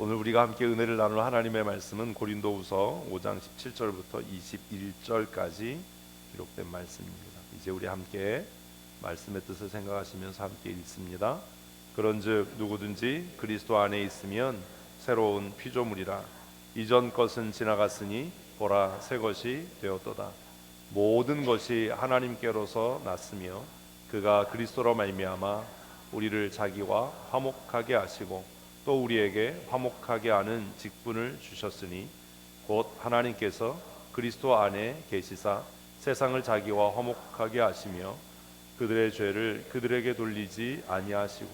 오늘 우리가 함께 은혜를 나눌 하나님의 말씀은 고린도후서 5장 17절부터 21절까지 기록된 말씀입니다. 이제 우리 함께 말씀의 뜻을 생각하시면서 함께 읽습니다. 그런즉 누구든지 그리스도 안에 있으면 새로운 피조물이라. 이전 것은 지나갔으니 보라 새 것이 되었도다. 모든 것이 하나님께로서 났으며 그가 그리스도로 말미암아 우리를 자기와 화목하게 하시고 또 우리에게 화목하게 하는 직분을 주셨으니 곧 하나님께서 그리스도 안에 계시사 세상을 자기와 화목하게 하시며 그들의 죄를 그들에게 돌리지 아니하시고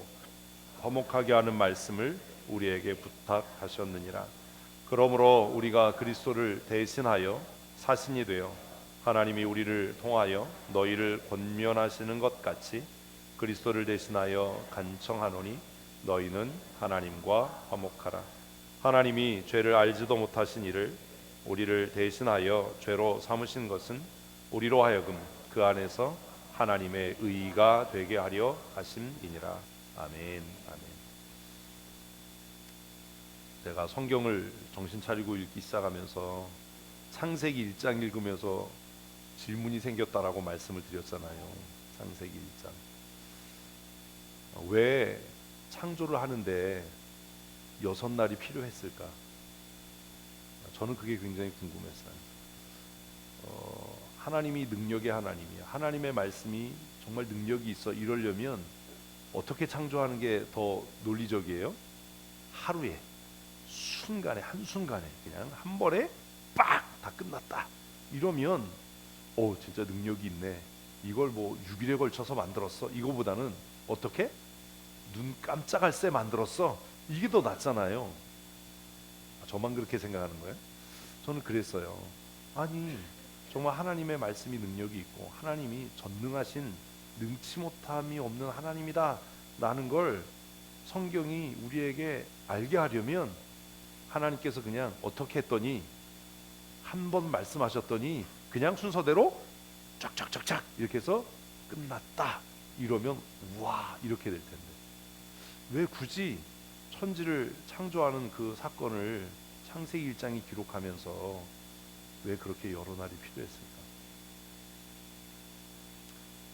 화목하게 하는 말씀을 우리에게 부탁하셨느니라. 그러므로 우리가 그리스도를 대신하여 사신이 되어 하나님이 우리를 통하여 너희를 권면하시는 것 같이 그리스도를 대신하여 간청하노니 너희는 하나님과 화목하라. 하나님이 죄를 알지도 못하신 이를 우리를 대신하여 죄로 삼으신 것은 우리로 하여금 그 안에서 하나님의 의가 되게 하려 하심이니라. 아멘. 아멘. 제가 성경을 정신 차리고 읽기 시작하면서 창세기 1장 읽으면서 질문이 생겼다라고 말씀을 드렸잖아요. 창세기 1장. 왜 창조를 하는데 6날이 필요했을까? 저는 그게 굉장히 궁금했어요. 하나님이 능력의 하나님이야. 하나님의 말씀이 정말 능력이 있어 이러려면 어떻게 창조하는 게 더 논리적이에요? 하루에 순간에 한순간에 그냥 한 번에 빡 다 끝났다 이러면 진짜 능력이 있네. 이걸 뭐 6일에 걸쳐서 만들었어. 이거보다는 어떻게? 눈 깜짝할 새 만들었어. 이게 더 낫잖아요. 저만 그렇게 생각하는 거예요? 저는 그랬어요. 아니 정말 하나님의 말씀이 능력이 있고 하나님이 전능하신 능치 못함이 없는 하나님이다 라는 걸 성경이 우리에게 알게 하려면 하나님께서 그냥 어떻게 했더니 한 번 말씀하셨더니 그냥 순서대로 쫙쫙쫙쫙 이렇게 해서 끝났다 이러면 우와 이렇게 될 텐데 왜 굳이 천지를 창조하는 그 사건을 창세기 1장이 기록하면서 왜 그렇게 여러 날이 필요했을까?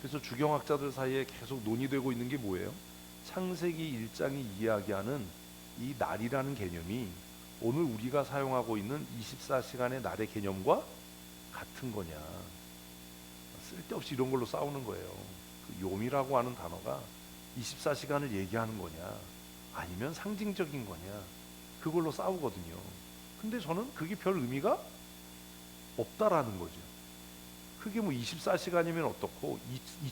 그래서 주경학자들 사이에 계속 논의되고 있는 게 뭐예요? 창세기 1장이 이야기하는 이 날이라는 개념이 오늘 우리가 사용하고 있는 24시간의 날의 개념과 같은 거냐. 쓸데없이 이런 걸로 싸우는 거예요. 그 요미라고 하는 단어가 24시간을 얘기하는 거냐 아니면 상징적인 거냐 그걸로 싸우거든요. 근데 저는 그게 별 의미가 없다라는 거죠. 그게 뭐 24시간이면 어떻고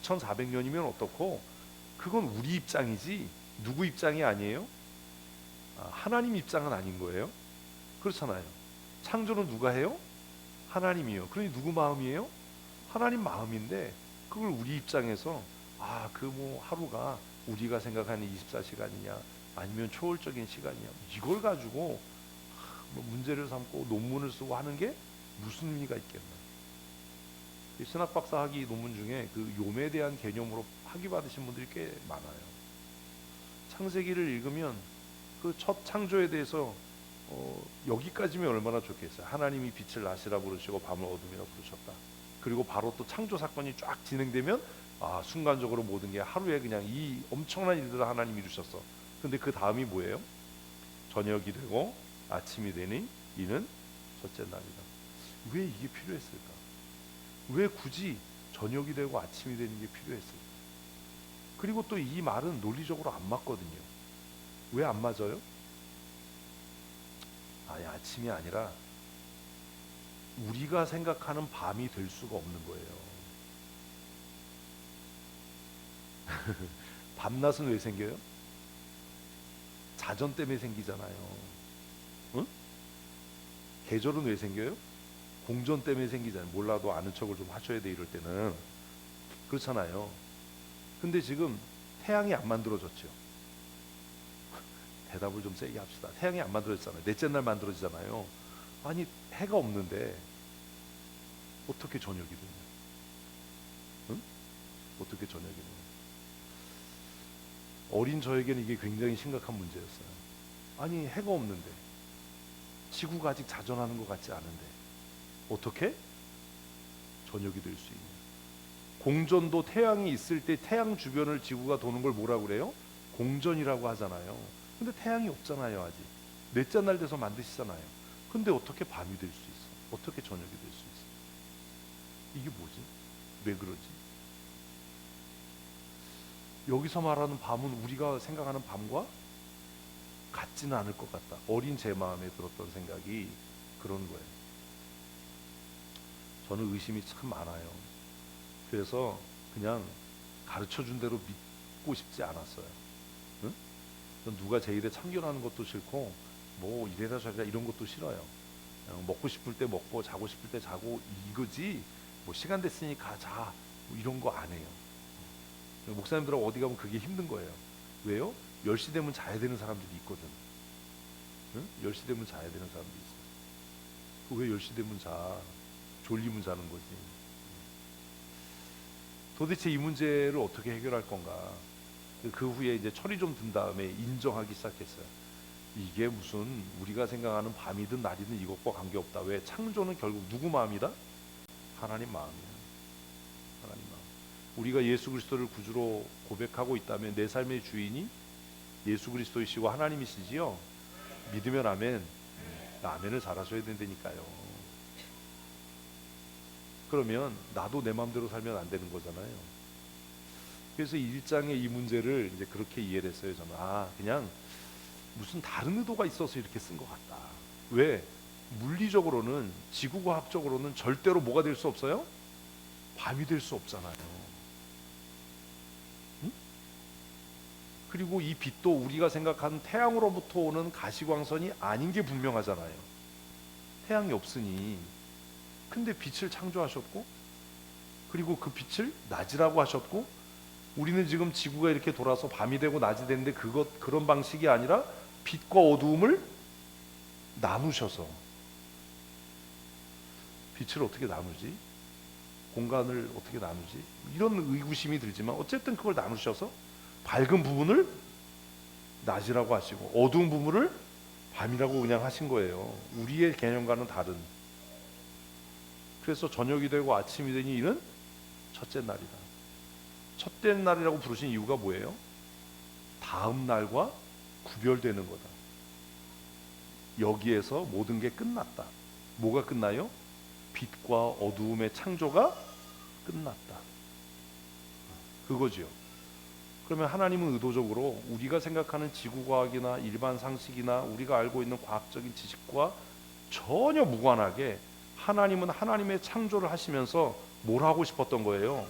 2400년이면 어떻고 그건 우리 입장이지 누구 입장이 아니에요? 하나님 입장은 아닌 거예요. 그렇잖아요. 창조는 누가 해요? 하나님이요. 그러니 누구 마음이에요? 하나님 마음인데 그걸 우리 입장에서 그 뭐 하루가 우리가 생각하는 24시간이냐 아니면 초월적인 시간이냐 이걸 가지고 뭐 문제를 삼고 논문을 쓰고 하는 게 무슨 의미가 있겠나. 신학박사 학위 논문 중에 그 요매에 대한 개념으로 학위 받으신 분들이 꽤 많아요. 창세기를 읽으면 그 첫 창조에 대해서 여기까지면 얼마나 좋겠어요. 하나님이 빛을 낮이라 부르시고 밤을 어둠이라 부르셨다. 그리고 바로 또 창조 사건이 쫙 진행되면 순간적으로 모든 게 하루에 그냥 이 엄청난 일들을 하나님이 이루셨어. 근데 그 다음이 뭐예요? 저녁이 되고 아침이 되니 이는 첫째 날이다. 왜 이게 필요했을까? 왜 굳이 저녁이 되고 아침이 되는 게 필요했을까? 그리고 또 이 말은 논리적으로 안 맞거든요. 왜 안 맞아요? 아침이 아니라 우리가 생각하는 밤이 될 수가 없는 거예요. 밤낮은 왜 생겨요? 자전 때문에 생기잖아요. 응? 계절은 왜 생겨요? 공전 때문에 생기잖아요. 몰라도 아는 척을 좀 하셔야 돼 이럴 때는. 그렇잖아요. 근데 지금 태양이 안 만들어졌죠. 대답을 좀 세게 합시다. 태양이 안 만들어졌잖아요. 넷째 날 만들어지잖아요. 아니 해가 없는데 어떻게 저녁이 되냐? 응? 어떻게 저녁이 되냐? 어린 저에게는 이게 굉장히 심각한 문제였어요. 아니 해가 없는데, 지구가 아직 자전하는 것 같지 않은데 어떻게 저녁이 될 수 있냐. 공전도 태양이 있을 때 태양 주변을 지구가 도는 걸 뭐라고 그래요? 공전이라고 하잖아요. 근데 태양이 없잖아요. 아직 넷째 날 돼서 만드시잖아요. 근데 어떻게 밤이 될 수 있어? 어떻게 저녁이 될 수 있어? 이게 뭐지? 왜 그러지? 여기서 말하는 밤은 우리가 생각하는 밤과 같지는 않을 것 같다. 어린 제 마음에 들었던 생각이 그런 거예요. 저는 의심이 참 많아요. 그래서 그냥 가르쳐준 대로 믿고 싶지 않았어요. 응? 누가 제 일에 참견하는 것도 싫고 뭐 이래라 저래라 이런 것도 싫어요. 그냥 먹고 싶을 때 먹고 자고 싶을 때 자고 이거지, 뭐 시간 됐으니까 자, 뭐 이런 거 안 해요. 목사님들하고 어디 가면 그게 힘든 거예요. 왜요? 10시 되면 자야 되는 사람들이 있거든. 응? 10시 되면 자야 되는 사람들이 있어. 왜 10시 되면 자? 졸리면 자는 거지. 도대체 이 문제를 어떻게 해결할 건가? 그 후에 이제 철이 좀 든 다음에 인정하기 시작했어요. 이게 무슨 우리가 생각하는 밤이든 날이든 이것과 관계없다. 왜? 창조는 결국 누구 마음이다? 하나님 마음이야. 하나님 마음. 우리가 예수 그리스도를 구주로 고백하고 있다면 내 삶의 주인이 예수 그리스도이시고 하나님이시지요. 믿으면 아멘. 아멘을 잘하셔야 된다니까요. 그러면 나도 내 마음대로 살면 안 되는 거잖아요. 그래서 1장의 이 문제를 이제 그렇게 이해를 했어요. 저는 그냥 무슨 다른 의도가 있어서 이렇게 쓴 것 같다. 왜? 물리적으로는, 지구과학적으로는 절대로 뭐가 될 수 없어요? 밤이 될 수 없잖아요. 응? 그리고 이 빛도 우리가 생각하는 태양으로부터 오는 가시광선이 아닌 게 분명하잖아요. 태양이 없으니. 근데 빛을 창조하셨고, 그리고 그 빛을 낮이라고 하셨고, 우리는 지금 지구가 이렇게 돌아서 밤이 되고 낮이 되는데 그런 방식이 아니라 빛과 어두움을 나누셔서, 빛을 어떻게 나누지? 공간을 어떻게 나누지? 이런 의구심이 들지만 어쨌든 그걸 나누셔서 밝은 부분을 낮이라고 하시고 어두운 부분을 밤이라고 그냥 하신 거예요. 우리의 개념과는 다른. 그래서 저녁이 되고 아침이 되니 이는 첫째 날이다. 첫째 날이라고 부르신 이유가 뭐예요? 다음 날과 구별되는 거다. 여기에서 모든 게 끝났다. 뭐가 끝나요? 빛과 어두움의 창조가 끝났다. 그거지요. 그러면 하나님은 의도적으로 우리가 생각하는 지구과학이나 일반 상식이나 우리가 알고 있는 과학적인 지식과 전혀 무관하게 하나님은 하나님의 창조를 하시면서 뭘 하고 싶었던 거예요?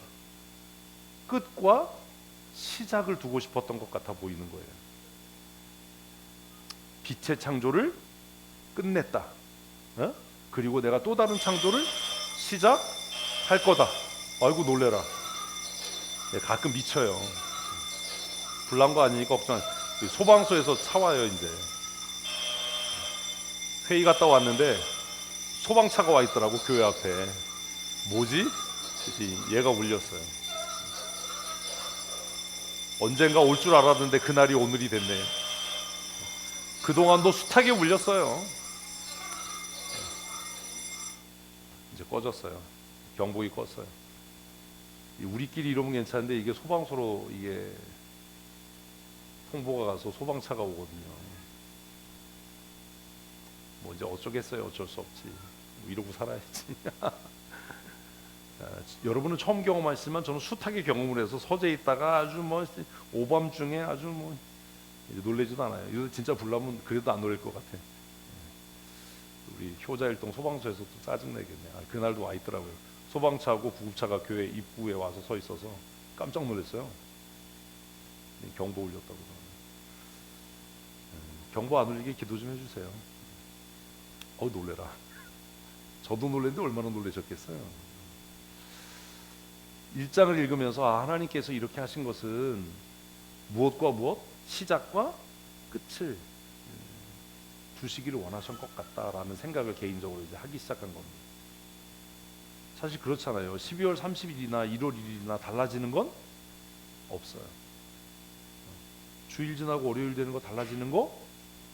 끝과 시작을 두고 싶었던 것 같아 보이는 거예요. 빛의 창조를 끝냈다. 그리고 내가 또 다른 창조를 시작할 거다. 아이고 놀래라. 가끔 미쳐요. 불난 거 아니니까 걱정. 소방서에서 차와요. 이제 회의 갔다 왔는데 소방차가 와 있더라고, 교회 앞에. 뭐지? 얘가 울렸어요. 언젠가 올 줄 알았는데 그날이 오늘이 됐네. 그동안도 숱하게 울렸어요. 이제 꺼졌어요. 경보기 껐어요. 우리끼리 이러면 괜찮은데 이게 소방서로 이게 통보가 가서 소방차가 오거든요. 뭐 이제 어쩌겠어요. 어쩔 수 없지. 이러고 살아야지. 여러분은 처음 경험하시지만 저는 숱하게 경험을 해서 서재에 있다가 아주 뭐 오밤중에 아주 뭐 놀래지도 않아요. 이거 진짜 불나면 그래도 안 놀랄 것 같아. 우리 효자일동 소방서에서 또 짜증내겠네. 그날도 와 있더라고요. 소방차하고 구급차가 교회 입구에 와서 서 있어서 깜짝 놀랐어요. 경보 울렸다고. 경보 안 울리게 기도 좀 해주세요. 놀래라. 저도 놀랬는데 얼마나 놀라셨겠어요. 1장을 읽으면서 하나님께서 이렇게 하신 것은 무엇과 무엇? 시작과 끝을 주시기를 원하신 것 같다라는 생각을 개인적으로 이제 하기 시작한 겁니다. 사실 그렇잖아요. 12월 30일이나 1월 1일이나 달라지는 건 없어요. 주일 지나고 월요일 되는 거 달라지는 거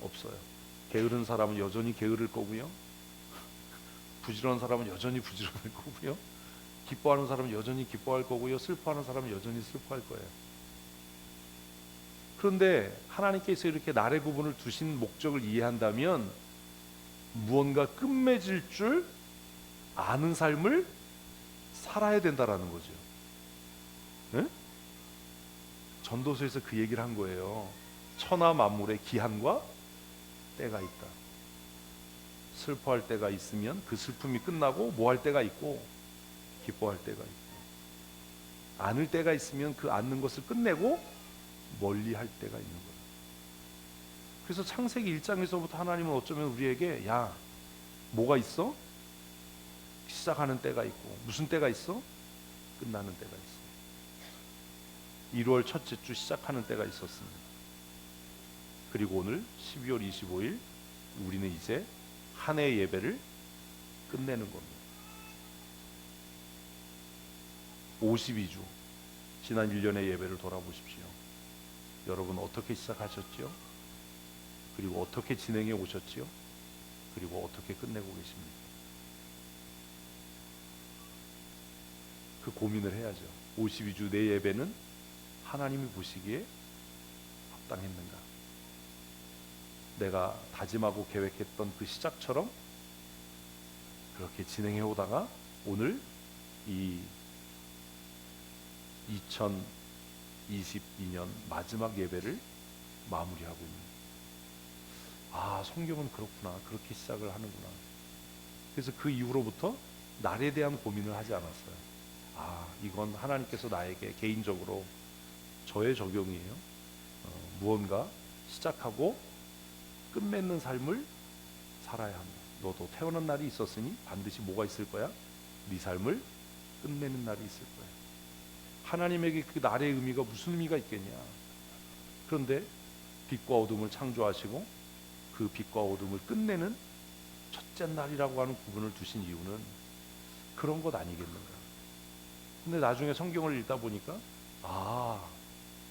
없어요. 게으른 사람은 여전히 게으를 거고요. 부지런한 사람은 여전히 부지런할 거고요. 기뻐하는 사람은 여전히 기뻐할 거고요. 슬퍼하는 사람은 여전히 슬퍼할 거예요. 그런데 하나님께서 이렇게 날의 구분을 두신 목적을 이해한다면 무언가 끝맺을 줄 아는 삶을 살아야 된다라는 거죠. 네? 전도서에서 그 얘기를 한 거예요. 천하 만물의 기한과 때가 있다. 슬퍼할 때가 있으면 그 슬픔이 끝나고 뭐 할 때가 있고 기뻐할 때가 있고, 안을 때가 있으면 그 안는 것을 끝내고 멀리 할 때가 있는 거예요. 그래서 창세기 1장에서부터 하나님은 어쩌면 우리에게 야, 뭐가 있어? 시작하는 때가 있고, 무슨 때가 있어? 끝나는 때가 있어. 1월 첫째 주 시작하는 때가 있었습니다. 그리고 오늘 12월 25일 우리는 이제 한 해의 예배를 끝내는 겁니다. 52주 지난 1년의 예배를 돌아보십시오. 여러분 어떻게 시작하셨지요? 그리고 어떻게 진행해 오셨지요? 그리고 어떻게 끝내고 계십니까? 그 고민을 해야죠. 52주 내 예배는 하나님이 보시기에 합당했는가? 내가 다짐하고 계획했던 그 시작처럼 그렇게 진행해 오다가 오늘 이 2022년 마지막 예배를 마무리하고 있는, 성경은 그렇구나, 그렇게 시작을 하는구나. 그래서 그 이후로부터 날에 대한 고민을 하지 않았어요. 이건 하나님께서 나에게 개인적으로 저의 적용이에요. 무언가 시작하고 끝맺는 삶을 살아야 한다. 너도 태어난 날이 있었으니 반드시 뭐가 있을 거야? 네 삶을 끝내는 날이 있을 거야. 하나님에게 그 날의 의미가 무슨 의미가 있겠냐? 그런데 빛과 어둠을 창조하시고 그 빛과 어둠을 끝내는 첫째 날이라고 하는 구분을 두신 이유는 그런 것 아니겠는가? 근데 나중에 성경을 읽다 보니까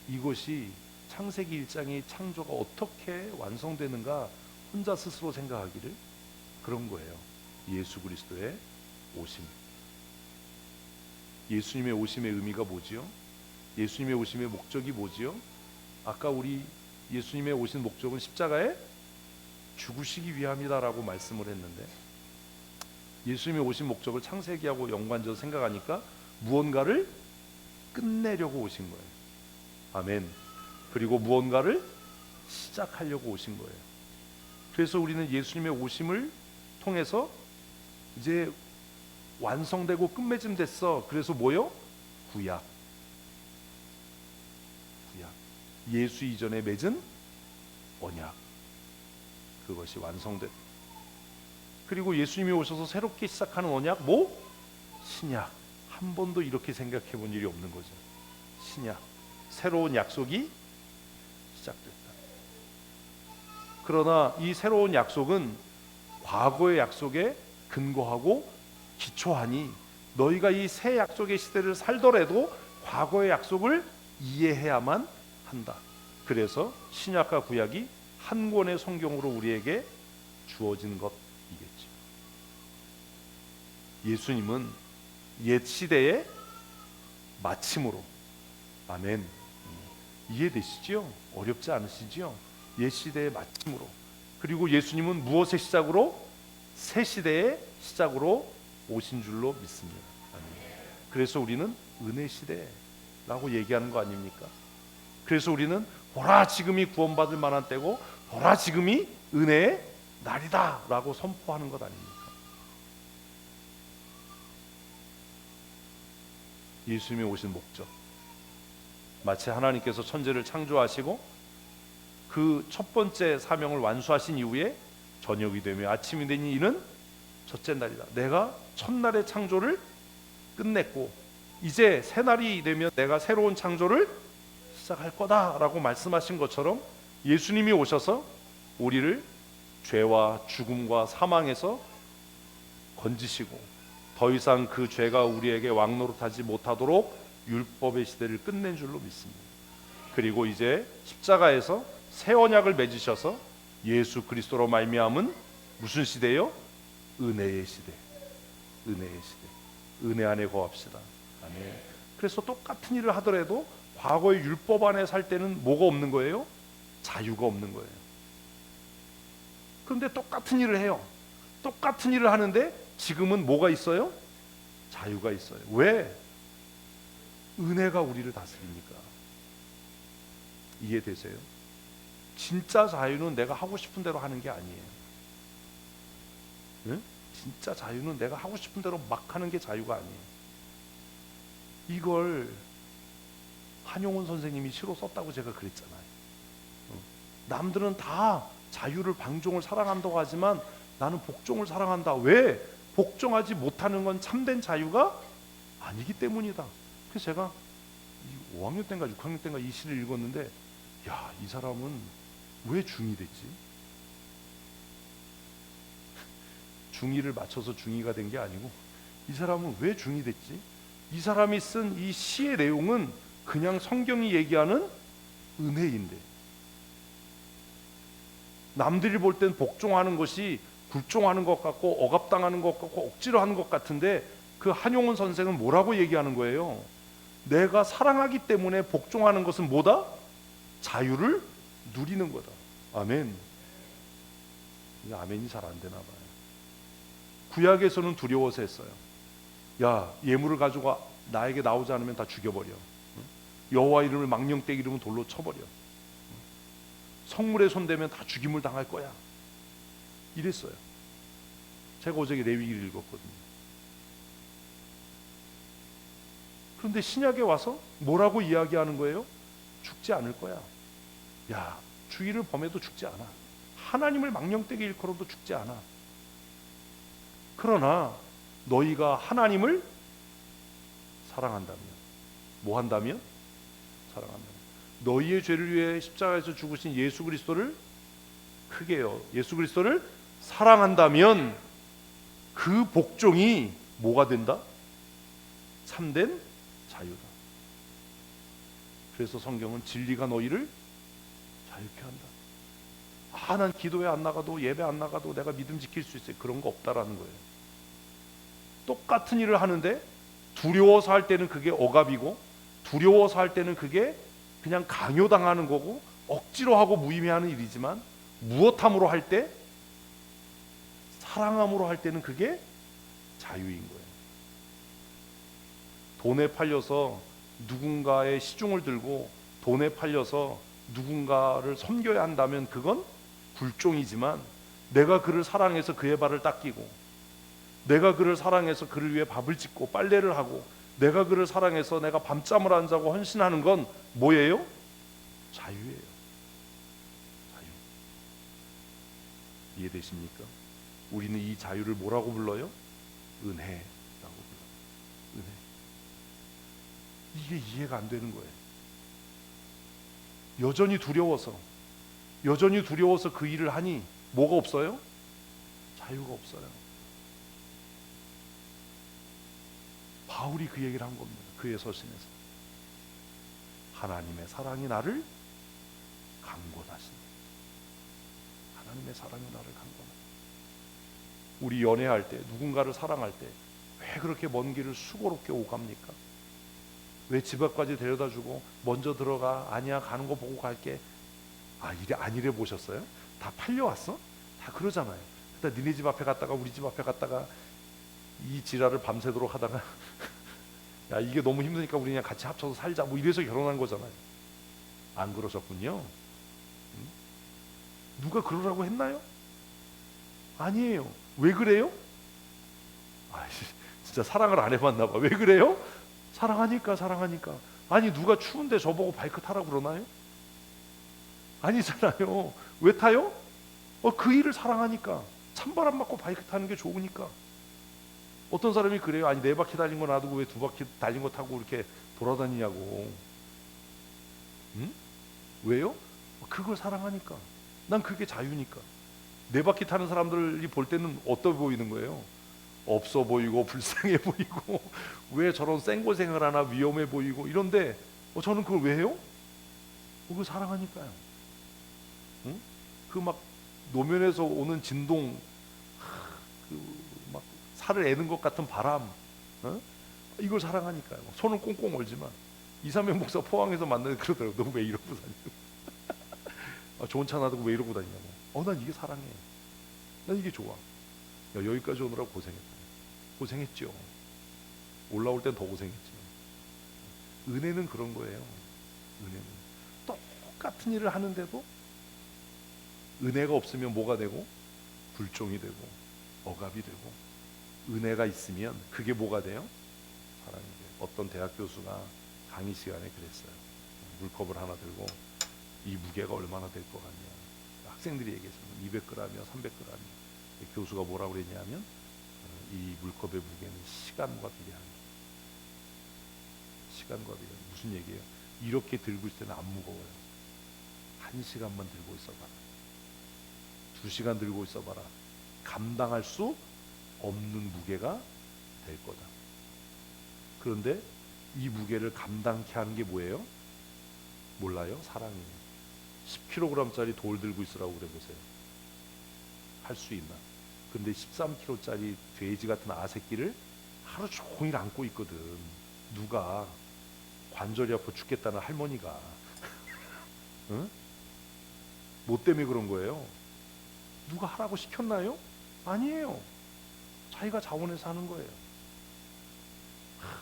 이것이 창세기 1장의 창조가 어떻게 완성되는가 혼자 스스로 생각하기를 그런 거예요. 예수 그리스도의 오심. 예수님의 오심의 의미가 뭐지요? 예수님의 오심의 목적이 뭐지요? 아까 우리 예수님의 오신 목적은 십자가에 죽으시기 위함이다라고 말씀을 했는데, 예수님의 오신 목적을 창세기하고 연관져서 생각하니까 무언가를 끝내려고 오신 거예요. 아멘. 그리고 무언가를 시작하려고 오신 거예요. 그래서 우리는 예수님의 오심을 통해서 이제 완성되고 끝맺음 됐어. 그래서 뭐요? 구약. 예수 이전에 맺은 언약. 그것이 완성됐. 그리고 예수님이 오셔서 새롭게 시작하는 언약, 신약. 한 번도 이렇게 생각해 본 일이 없는 거죠. 신약. 새로운 약속이 시작됐다. 그러나 이 새로운 약속은 과거의 약속에 근거하고 기초하니 너희가 이 새 약속의 시대를 살더라도 과거의 약속을 이해해야만 한다. 그래서 신약과 구약이 한 권의 성경으로 우리에게 주어진 것이겠죠. 예수님은 옛 시대의 마침으로, 아멘. 이해되시지요? 어렵지 않으시지요? 옛 시대의 마침으로. 그리고 예수님은 무엇의 시작으로? 새 시대의 시작으로 오신 줄로 믿습니다. 아멘. 그래서 우리는 은혜 시대라고 얘기하는 거 아닙니까? 그래서 우리는 보라 지금이 구원받을 만한 때고 보라 지금이 은혜의 날이다 라고 선포하는 것 아닙니까? 예수님이 오신 목적, 마치 하나님께서 천지를 창조하시고 그 첫 번째 사명을 완수하신 이후에 저녁이 되며 아침이 되니 이는 첫째 날이다. 내가 첫날의 창조를 끝냈고 이제 새 날이 되면 내가 새로운 창조를 시작할 거다라고 말씀하신 것처럼 예수님이 오셔서 우리를 죄와 죽음과 사망에서 건지시고 더 이상 그 죄가 우리에게 왕노릇하지 못하도록 율법의 시대를 끝낸 줄로 믿습니다. 그리고 이제 십자가에서 새 언약을 맺으셔서 예수 그리스도로 말미암은 무슨 시대요? 은혜의 시대. 은혜의 시대. 은혜 안에 거합시다. 아멘. 그래서 똑같은 일을 하더라도 과거의 율법 안에 살 때는 뭐가 없는 거예요? 자유가 없는 거예요. 그런데 똑같은 일을 해요. 똑같은 일을 하는데 지금은 뭐가 있어요? 자유가 있어요. 왜? 은혜가 우리를 다스리니까. 이해되세요? 진짜 자유는 내가 하고 싶은 대로 하는 게 아니에요. 응? 진짜 자유는 내가 하고 싶은 대로 막 하는 게 자유가 아니에요. 이걸 한용운 선생님이 시로 썼다고 제가 그랬잖아요. 남들은 다 자유를, 방종을 사랑한다고 하지만 나는 복종을 사랑한다. 왜? 복종하지 못하는 건 참된 자유가 아니기 때문이다. 그래서 제가 5학년 때인가 6학년 때인가 이 시를 읽었는데, 야, 이 사람은 왜 중이 됐지? 중이를 맞춰서 중이가 된 게 아니고, 이 사람은 왜 중이 됐지? 이 사람이 쓴 이 시의 내용은 그냥 성경이 얘기하는 은혜인데, 남들이 볼 땐 복종하는 것이 굴종하는 것 같고 억압당하는 것 같고 억지로 하는 것 같은데, 그 한용운 선생은 뭐라고 얘기하는 거예요? 내가 사랑하기 때문에 복종하는 것은 뭐다? 자유를 누리는 거다. 아멘. 아멘이 잘 안 되나 봐요. 구약에서는 두려워서 했어요. 야, 예물을 가지고 나에게 나오지 않으면 다 죽여버려. 여호와 이름을 망령되게 이름은 돌로 쳐버려. 성물에 손대면 다 죽임을 당할 거야. 이랬어요. 제가 어저께 레위기를 읽었거든요. 그런데 신약에 와서 뭐라고 이야기하는 거예요? 죽지 않을 거야. 야, 주의를 범해도 죽지 않아. 하나님을 망령되게 일컬어도 죽지 않아. 그러나 너희가 하나님을 사랑한다면, 뭐 한다면? 사랑한다면, 너희의 죄를 위해 십자가에서 죽으신 예수 그리스도를, 크게요, 예수 그리스도를 사랑한다면 그 복종이 뭐가 된다? 참된 자유다. 그래서 성경은 진리가 너희를 자유케 한다. 아, 난 기도회 안 나가도 예배 안 나가도 내가 믿음 지킬 수 있어요. 그런 거 없다라는 거예요. 똑같은 일을 하는데 두려워서 할 때는 그게 억압이고, 두려워서 할 때는 그게 그냥 강요당하는 거고, 억지로 하고 무의미하는 일이지만, 무엇함으로 할 때, 사랑함으로 할 때는 그게 자유인 거예요. 돈에 팔려서 누군가의 시중을 들고 돈에 팔려서 누군가를 섬겨야 한다면 그건 굴종이지만, 내가 그를 사랑해서 그의 발을 닦이고, 내가 그를 사랑해서 그를 위해 밥을 짓고 빨래를 하고, 내가 그를 사랑해서 내가 밤잠을 안 자고 헌신하는 건 뭐예요? 자유예요. 자유. 이해되십니까? 우리는 이 자유를 뭐라고 불러요? 은혜라고 불러요. 은혜. 이게 이해가 안 되는 거예요. 여전히 두려워서 그 일을 하니 뭐가 없어요? 자유가 없어요. 바울이 그 얘기를 한 겁니다. 그의 서신에서. 하나님의 사랑이 나를 강권하신다. 하나님의 사랑이 나를 강권하신다. 우리 연애할 때, 누군가를 사랑할 때 왜 그렇게 먼 길을 수고롭게 오갑니까? 왜 집 앞까지 데려다주고 먼저 들어가, 아니야 가는 거 보고 갈게. 아, 이래 안 이래 보셨어요? 다 팔려왔어? 다 그러잖아요. 그러다 니네 집 앞에 갔다가 우리 집 앞에 갔다가 이 지랄을 밤새도록 하다가 야, 이게 너무 힘드니까 우리 그냥 같이 합쳐서 살자, 뭐 이래서 결혼한 거잖아요. 안 그러셨군요. 누가 그러라고 했나요? 아니에요. 왜 그래요? 아, 진짜 사랑을 안 해봤나 봐. 왜 그래요? 사랑하니까. 아니, 누가 추운데 저보고 바이크 타라고 그러나요? 아니잖아요. 왜 타요? 그 일을 사랑하니까. 찬바람 맞고 바이크 타는 게 좋으니까. 어떤 사람이 그래요. 아니, 4바퀴 달린 거 놔두고 왜 2바퀴 달린 거 타고 이렇게 돌아다니냐고. 응? 왜요? 그걸 사랑하니까. 난 그게 자유니까. 4바퀴 타는 사람들이 볼 때는 어떠 보이는 거예요? 없어 보이고 불쌍해 보이고 왜 저런 생고생을 하나, 위험해 보이고 이런데 저는 그걸 왜 해요? 그걸 사랑하니까요. 응? 그 막 노면에서 오는 진동, 막 살을 애는 것 같은 바람, 이걸 사랑하니까요. 손은 꽁꽁 얼지만 이삼영 목사 포항에서 만나서 그러더라고요. 너 왜 이러고 다니냐고. 좋은 차 놔두고 왜 이러고 다니냐고. 난 이게 사랑해. 난 이게 좋아. 여기까지 오느라고 고생했죠. 올라올 땐 더 고생했지. 은혜는 그런 거예요. 은혜는 똑같은 일을 하는데도 은혜가 없으면 뭐가 되고? 불종이 되고 억압이 되고, 은혜가 있으면 그게 뭐가 돼요? 사랑이 돼요. 어떤 대학 교수가 강의 시간에 그랬어요. 물컵을 하나 들고 이 무게가 얼마나 될 것 같냐. 학생들이 얘기했어요. 200g이야 300g이야. 교수가 뭐라고 그랬냐면 이 물컵의 무게는 시간과 비례한다. 시간과 비례. 무슨 얘기예요? 이렇게 들고 있을 때는 안 무거워요. 1시간만 들고 있어봐라. 2시간 들고 있어봐라. 감당할 수 없는 무게가 될 거다. 그런데 이 무게를 감당케 하는 게 뭐예요? 몰라요? 사랑이에요. 10kg짜리 돌 들고 있으라고 그래 보세요. 할 수 있나? 근데 13kg짜리 돼지 같은 아새끼를 하루 종일 안고 있거든. 누가? 관절이 아파 죽겠다는 할머니가. 응? 뭐 때문에 그런 거예요? 누가 하라고 시켰나요? 아니에요. 자기가 자원해서 하는 거예요.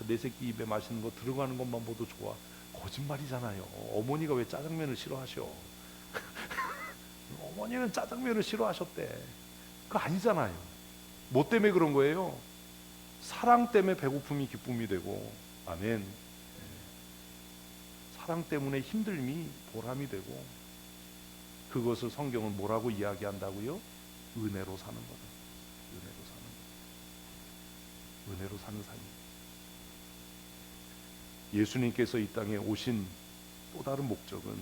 내 새끼 입에 맛있는 거 들어가는 것만 봐도 좋아. 거짓말이잖아요. 어머니가 왜 짜장면을 싫어하셔? 어머니는 짜장면을 싫어하셨대. 그거 아니잖아요. 뭐 때문에 그런 거예요? 사랑 때문에 배고픔이 기쁨이 되고, 아멘. 사랑 때문에 힘듦이 보람이 되고, 그것을 성경은 뭐라고 이야기한다고요? 은혜로 사는 거다. 은혜로 사는 거. 은혜로 사는 삶입니다. 예수님께서 이 땅에 오신 또 다른 목적은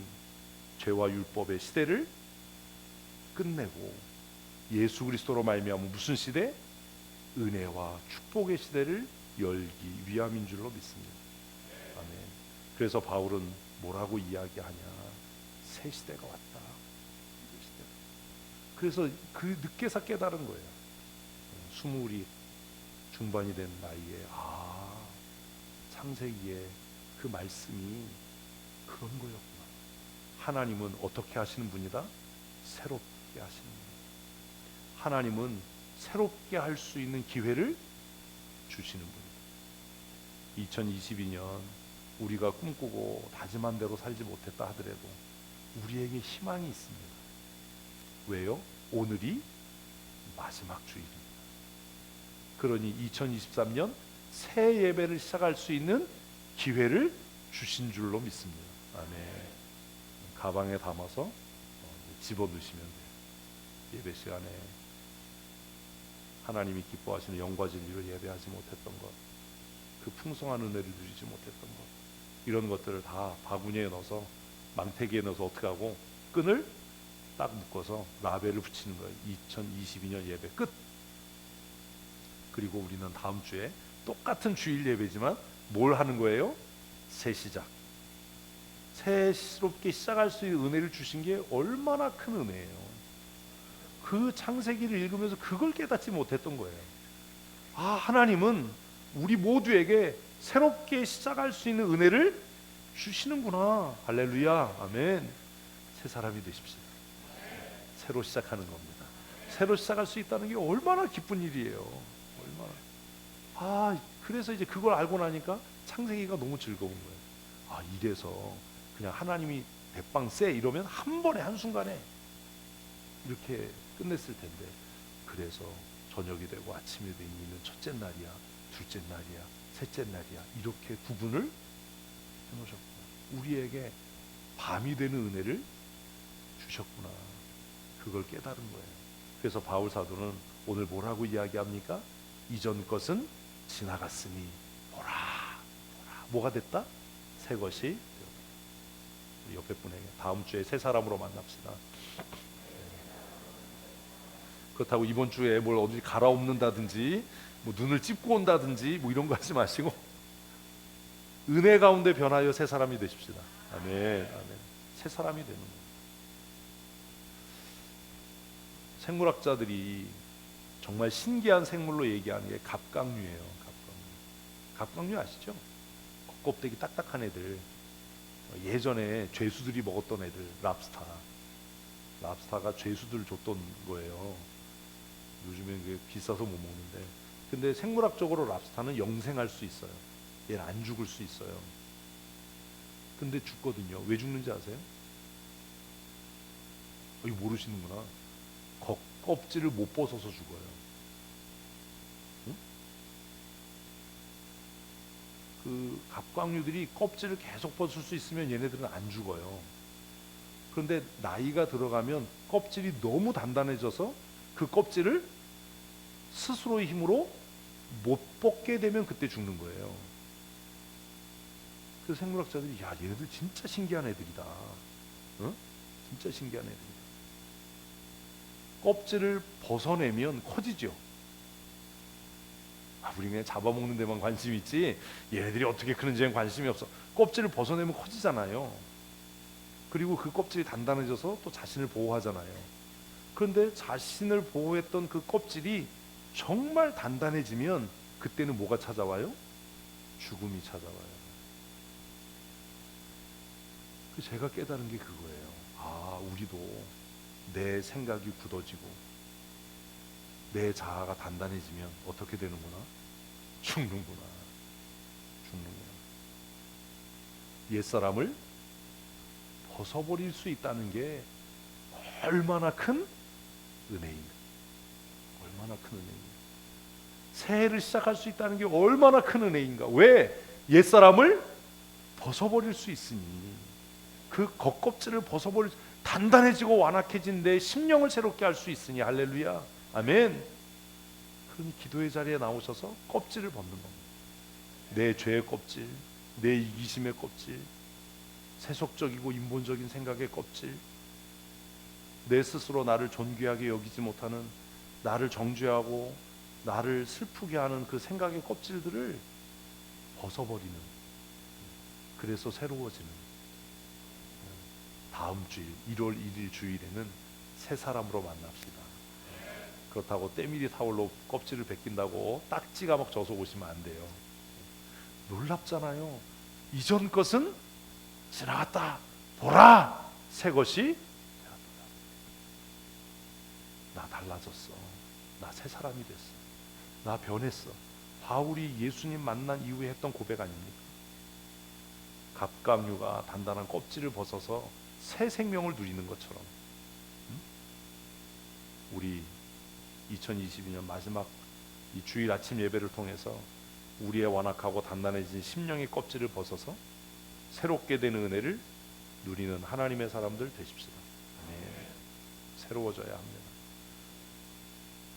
죄와 율법의 시대를 끝내고 예수 그리스도로 말미암아 무슨 시대? 은혜와 축복의 시대를 열기 위함인 줄로 믿습니다. 아멘. 그래서 바울은 뭐라고 이야기하냐? 새 시대가 왔다. 그래서 그 늦게서 깨달은 거예요. 20 중반이 된 나이에 창세기에 그 말씀이 그런 거였구나. 하나님은 어떻게 하시는 분이다? 새롭게 하시는 분. 하나님은 새롭게 할 수 있는 기회를 주시는 분이다. 2022년 우리가 꿈꾸고 다짐한 대로 살지 못했다 하더라도 우리에게 희망이 있습니다. 왜요? 오늘이 마지막 주일입니다. 그러니 2023년 새 예배를 시작할 수 있는 기회를 주신 줄로 믿습니다. 아멘. 가방에 담아서 집어넣으시면 돼요. 예배 시간에 하나님이 기뻐하시는 영과 진리로 예배하지 못했던 것, 그 풍성한 은혜를 누리지 못했던 것, 이런 것들을 다 바구니에 넣어서 망태기에 넣어서 어떻게 하고 끈을 딱 묶어서 라벨을 붙이는 거예요. 2022년 예배 끝. 그리고 우리는 다음 주에 똑같은 주일 예배지만 뭘 하는 거예요? 새 시작. 새롭게 시작할 수 있는 은혜를 주신 게 얼마나 큰 은혜예요. 그 창세기를 읽으면서 그걸 깨닫지 못했던 거예요. 하나님은 우리 모두에게 새롭게 시작할 수 있는 은혜를 주시는구나. 할렐루야. 아멘. 새 사람이 되십시오. 새로 시작하는 겁니다. 새로 시작할 수 있다는 게 얼마나 기쁜 일이에요. 얼마나. 그래서 이제 그걸 알고 나니까 창세기가 너무 즐거운 거예요. 이래서 그냥 하나님이 대빵 쎄 이러면 한 번에 한순간에 이렇게 끝냈을 텐데, 그래서 저녁이 되고 아침이 되면 첫째 날이야, 둘째 날이야, 셋째 날이야, 이렇게 구분을 해놓으셨구나. 우리에게 밤이 되는 은혜를 주셨구나. 그걸 깨달은 거예요. 그래서 바울 사도는 오늘 뭐라고 이야기합니까? 이전 것은 지나갔으니 보라. 뭐가 됐다? 새 것이 되었다. 우리 옆에 분에게 다음 주에 새 사람으로 만납시다. 그렇다고 이번 주에 뭘 어디 갈아엎는다든지 뭐 눈을 찝고 온다든지 뭐 이런 거 하지 마시고 은혜 가운데 변하여 새 사람이 되십시다. 아멘. 아멘. 새 사람이 되는 거예요. 생물학자들이 정말 신기한 생물로 얘기하는 게 갑각류예요. 갑각류 아시죠? 겉껍데기 딱딱한 애들. 예전에 죄수들이 먹었던 애들, 랍스타가 죄수들 줬던 거예요. 요즘엔 그게 비싸서 못 먹는데, 근데 생물학적으로 랍스타는 영생할 수 있어요. 얘는 안 죽을 수 있어요. 근데 죽거든요. 왜 죽는지 아세요? 이거 모르시는구나. 껍질을 못 벗어서 죽어요. 응? 그 갑각류들이 껍질을 계속 벗을 수 있으면 얘네들은 안 죽어요. 그런데 나이가 들어가면 껍질이 너무 단단해져서 그 껍질을 스스로의 힘으로 못 벗게 되면 그때 죽는 거예요. 그 생물학자들이 야, 얘네들 진짜 신기한 애들이다. 응? 진짜 신기한 애들이다. 껍질을 벗어내면 커지죠. 우리 그냥 잡아먹는 데만 관심이 있지 얘네들이 어떻게 크는지엔 관심이 없어. 껍질을 벗어내면 커지잖아요. 그리고 그 껍질이 단단해져서 또 자신을 보호하잖아요. 그런데 자신을 보호했던 그 껍질이 정말 단단해지면 그때는 뭐가 찾아와요? 죽음이 찾아와요. 제가 깨달은 게 그거예요. 아, 우리도 내 생각이 굳어지고 내 자아가 단단해지면 어떻게 되는구나? 죽는구나. 옛사람을 벗어버릴 수 있다는 게 얼마나 큰 은혜인가. 얼마나 큰 은혜인가. 새해를 시작할 수 있다는 게 얼마나 큰 은혜인가. 왜? 옛사람을 벗어버릴 수 있으니. 그 겉껍질을 벗어버릴, 단단해지고 완악해진 내 심령을 새롭게 할 수 있으니. 할렐루야. 아멘. 그러니 기도의 자리에 나오셔서 껍질을 벗는 겁니다. 내 죄의 껍질, 내 이기심의 껍질, 세속적이고 인본적인 생각의 껍질, 내 스스로 나를 존귀하게 여기지 못하는, 나를 정죄하고 나를 슬프게 하는 그 생각의 껍질들을 벗어버리는, 그래서 새로워지는, 다음 주일 1월 1일 주일에는 새 사람으로 만납시다. 그렇다고 때밀이 타올로 껍질을 벗긴다고 딱지가 막 져서 오시면 안 돼요. 놀랍잖아요. 이전 것은 지나갔다. 보라, 새 것이 나 달라졌어. 나 새 사람이 됐어. 나 변했어. 바울이 예수님 만난 이후에 했던 고백 아닙니까? 갑각류가 단단한 껍질을 벗어서 새 생명을 누리는 것처럼 우리 2022년 마지막 이 주일 아침 예배를 통해서 우리의 완악하고 단단해진 심령의 껍질을 벗어서 새롭게 되는 은혜를 누리는 하나님의 사람들 되십시다. 네. 새로워져야 합니다.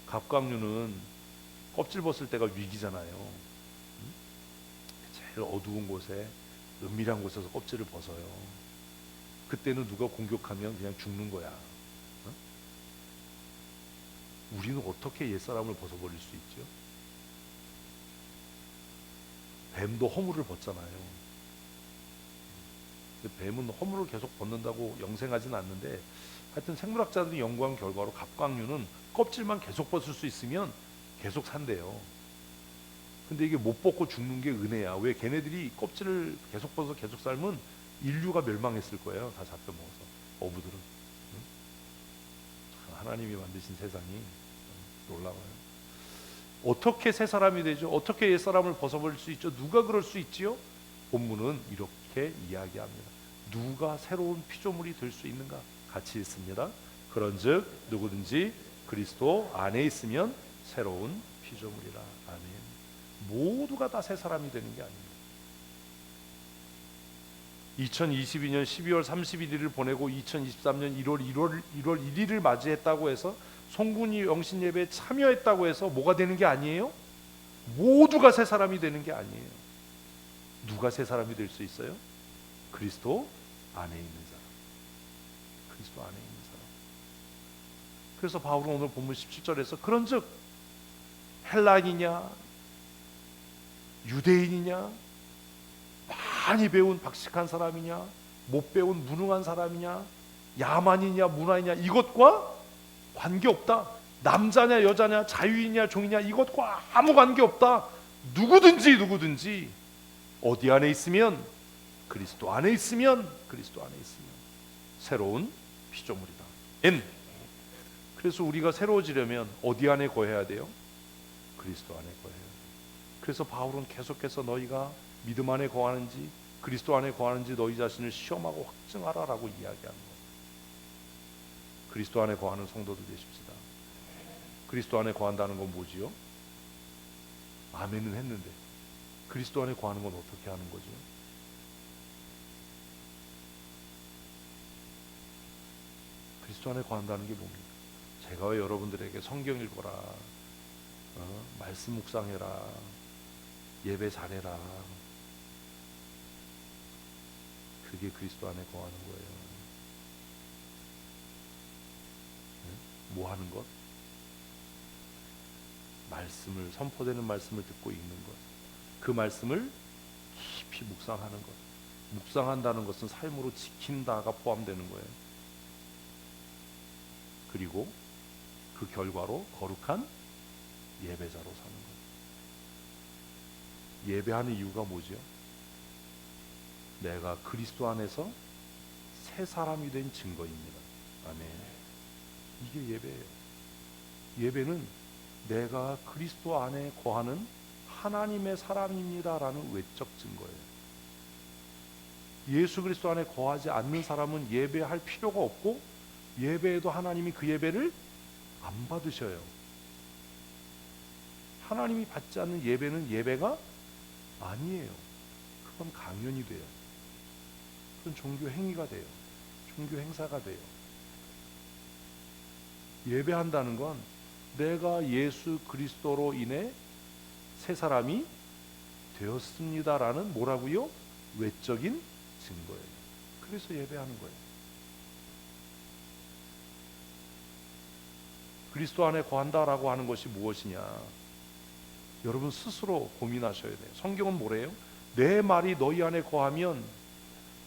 갑각류는 껍질 벗을 때가 위기잖아요. 제일 어두운 곳에, 은밀한 곳에서 껍질을 벗어요. 그때는 누가 공격하면 그냥 죽는 거야. 우리는 어떻게 옛사람을 벗어버릴 수 있죠? 뱀도 허물을 벗잖아요. 뱀은 허물을 계속 벗는다고 영생하진 않는데, 하여튼 생물학자들이 연구한 결과로 갑각류는 껍질만 계속 벗을 수 있으면 계속 산대요. 근데 이게 못 벗고 죽는 게 은혜야. 왜? 걔네들이 껍질을 계속 벗어서 계속 살면 인류가 멸망했을 거예요. 다 잡혀먹어서, 어부들은. 하나님이 만드신 세상이 놀라워요. 어떻게 새 사람이 되죠? 어떻게 옛 사람을 벗어버릴 수 있죠? 누가 그럴 수 있지요? 본문은 이렇게 이야기합니다. 누가 새로운 피조물이 될 수 있는가? 같이 읽습니다. 그런즉 누구든지 그리스도 안에 있으면 새로운 피조물이라. 아멘. 모두가 다 새 사람이 되는 게 아닙니다. 2022년 12월 31일을 보내고 2023년 1월 1일을 맞이했다고 해서 송군이 영신 예배에 참여했다고 해서 뭐가 되는 게 아니에요? 모두가 새 사람이 되는 게 아니에요. 누가 새 사람이 될 수 있어요? 그리스도 안에 있는 사람. 그리스도 안에 있는 사람. 그래서 바울은 오늘 본문 17절에서 그런즉 헬라인이냐 유대인이냐 많이 배운 박식한 사람이냐 못 배운 무능한 사람이냐 야만이냐 문화이냐 이것과 관계없다. 남자냐 여자냐 자유인이냐 종이냐 이것과 아무 관계없다. 누구든지 어디 안에 있으면, 그리스도 안에 있으면 새로운 피조물이다. 그래서 우리가 새로워지려면 어디 안에 거해야 돼요? 그리스도 안에 거해야 돼요. 그래서 바울은 계속해서 너희가 믿음 안에 거하는지 그리스도 안에 거하는지 너희 자신을 시험하고 확증하라라고 이야기하는 거예요. 그리스도 안에 거하는 성도들 되십시다. 그리스도 안에 거한다는 건 뭐지요? 아멘은 했는데 그리스도 안에 거하는 건 어떻게 하는 거죠? 그리스도 안에 거한다는 게 뭡니까? 제가 왜 여러분들에게 성경 읽어라, 말씀 묵상해라, 예배 잘해라, 그게 그리스도 안에 거하는 거예요. 뭐 하는 것? 말씀을, 선포되는 말씀을 듣고 읽는 것, 그 말씀을 깊이 묵상하는 것. 묵상한다는 것은 삶으로 지킨다가 포함되는 거예요. 그리고 그 결과로 거룩한 예배자로 사는 거예요. 예배하는 이유가 뭐죠? 내가 그리스도 안에서 새 사람이 된 증거입니다. 아멘. 이게 예배예요. 예배는 내가 그리스도 안에 거하는 하나님의 사람입니다라는 외적 증거예요. 예수 그리스도 안에 거하지 않는 사람은 예배할 필요가 없고 예배에도 하나님이 그 예배를 안 받으셔요. 하나님이 받지 않는 예배는 예배가 아니에요. 그건 강연이 돼요. 그건 종교 행위가 돼요. 종교 행사가 돼요. 예배한다는 건 내가 예수 그리스도로 인해 새 사람이 되었습니다라는 뭐라고요? 외적인 증거예요. 그래서 예배하는 거예요. 그리스도 안에 거한다라고 하는 것이 무엇이냐? 여러분 스스로 고민하셔야 돼요. 성경은 뭐래요? 내 말이 너희 안에 거하면,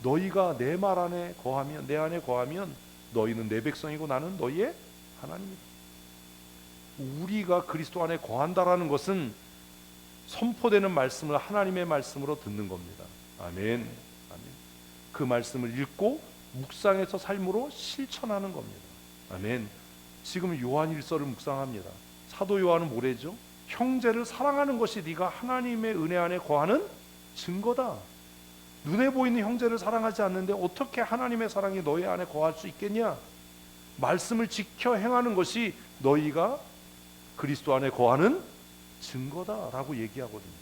너희가 내 말 안에 거하면, 내 안에 거하면 너희는 내 백성이고 나는 너희의 하나님이다. 우리가 그리스도 안에 거한다라는 것은 선포되는 말씀을 하나님의 말씀으로 듣는 겁니다. 아멘. 아멘. 그 말씀을 읽고 묵상해서 삶으로 실천하는 겁니다. 아멘. 지금 요한 1서를 묵상합니다. 사도 요한은 뭐래죠? 형제를 사랑하는 것이 네가 하나님의 은혜 안에 거하는 증거다. 눈에 보이는 형제를 사랑하지 않는데 어떻게 하나님의 사랑이 너희 안에 거할 수 있겠냐? 말씀을 지켜 행하는 것이 너희가 그리스도 안에 거하는 증거다라고 얘기하거든요.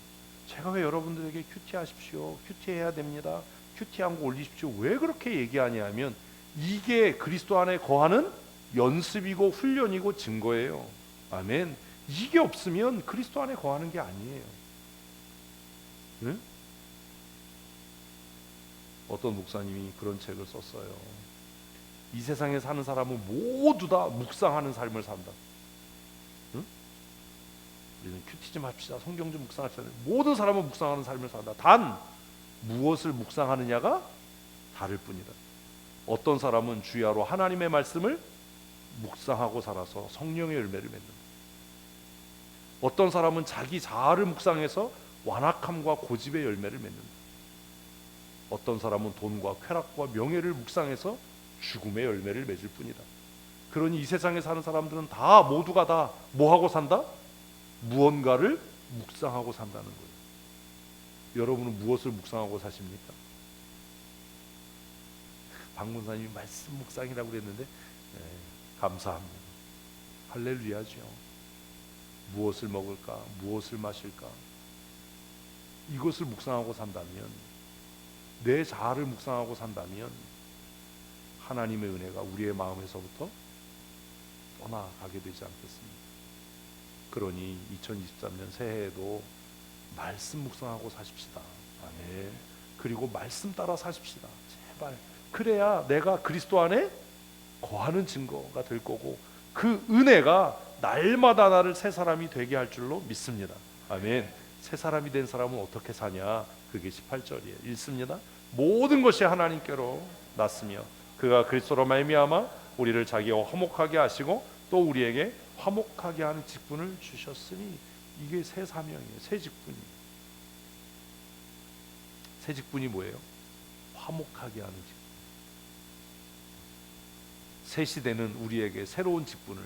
제가 왜 여러분들에게 큐티하십시오, 큐티해야 됩니다, 큐티한 거 올리십시오, 왜 그렇게 얘기하냐면 이게 그리스도 안에 거하는 연습이고 훈련이고 증거예요. 아멘. 이게 없으면 그리스도 안에 거하는 게 아니에요. 응? 어떤 목사님이 그런 책을 썼어요. 이 세상에 사는 사람은 모두 다 묵상하는 삶을 산다. 응? 우리는 큐티 좀 합시다, 성경 좀 묵상합시다. 모든 사람은 묵상하는 삶을 산다. 단 무엇을 묵상하느냐가 다를 뿐이다. 어떤 사람은 주야로 하나님의 말씀을 묵상하고 살아서 성령의 열매를 맺는다. 어떤 사람은 자기 자아를 묵상해서 완악함과 고집의 열매를 맺는다. 어떤 사람은 돈과 쾌락과 명예를 묵상해서 죽음의 열매를 맺을 뿐이다. 그러니 이 세상에 사는 사람들은 다 모두가 다 뭐하고 산다? 무언가를 묵상하고 산다는 거예요. 여러분은 무엇을 묵상하고 사십니까? 박문사님이 말씀 묵상이라고 그랬는데 감사합니다. 할렐루야죠. 무엇을 먹을까? 무엇을 마실까? 이것을 묵상하고 산다면, 내 자아를 묵상하고 산다면 하나님의 은혜가 우리의 마음에서부터 떠나가게 되지 않겠습니까? 그러니 2023년 새해에도 말씀 묵상하고 사십시다. 아멘. 그리고 말씀 따라 사십시다. 제발. 그래야 내가 그리스도 안에 거하는 증거가 될 거고 그 은혜가 날마다 나를 새 사람이 되게 할 줄로 믿습니다. 아멘. 새 사람이 된 사람은 어떻게 사냐? 그게 18절이에요. 읽습니다. 모든 것이 하나님께로 났으며 그가 그리스도로 말미암아 우리를 자기와 화목하게 하시고 또 우리에게 화목하게 하는 직분을 주셨으니, 이게 새 사명이에요. 새 직분이에요. 새 직분이 뭐예요? 화목하게 하는 직분. 새 시대는 우리에게 새로운 직분을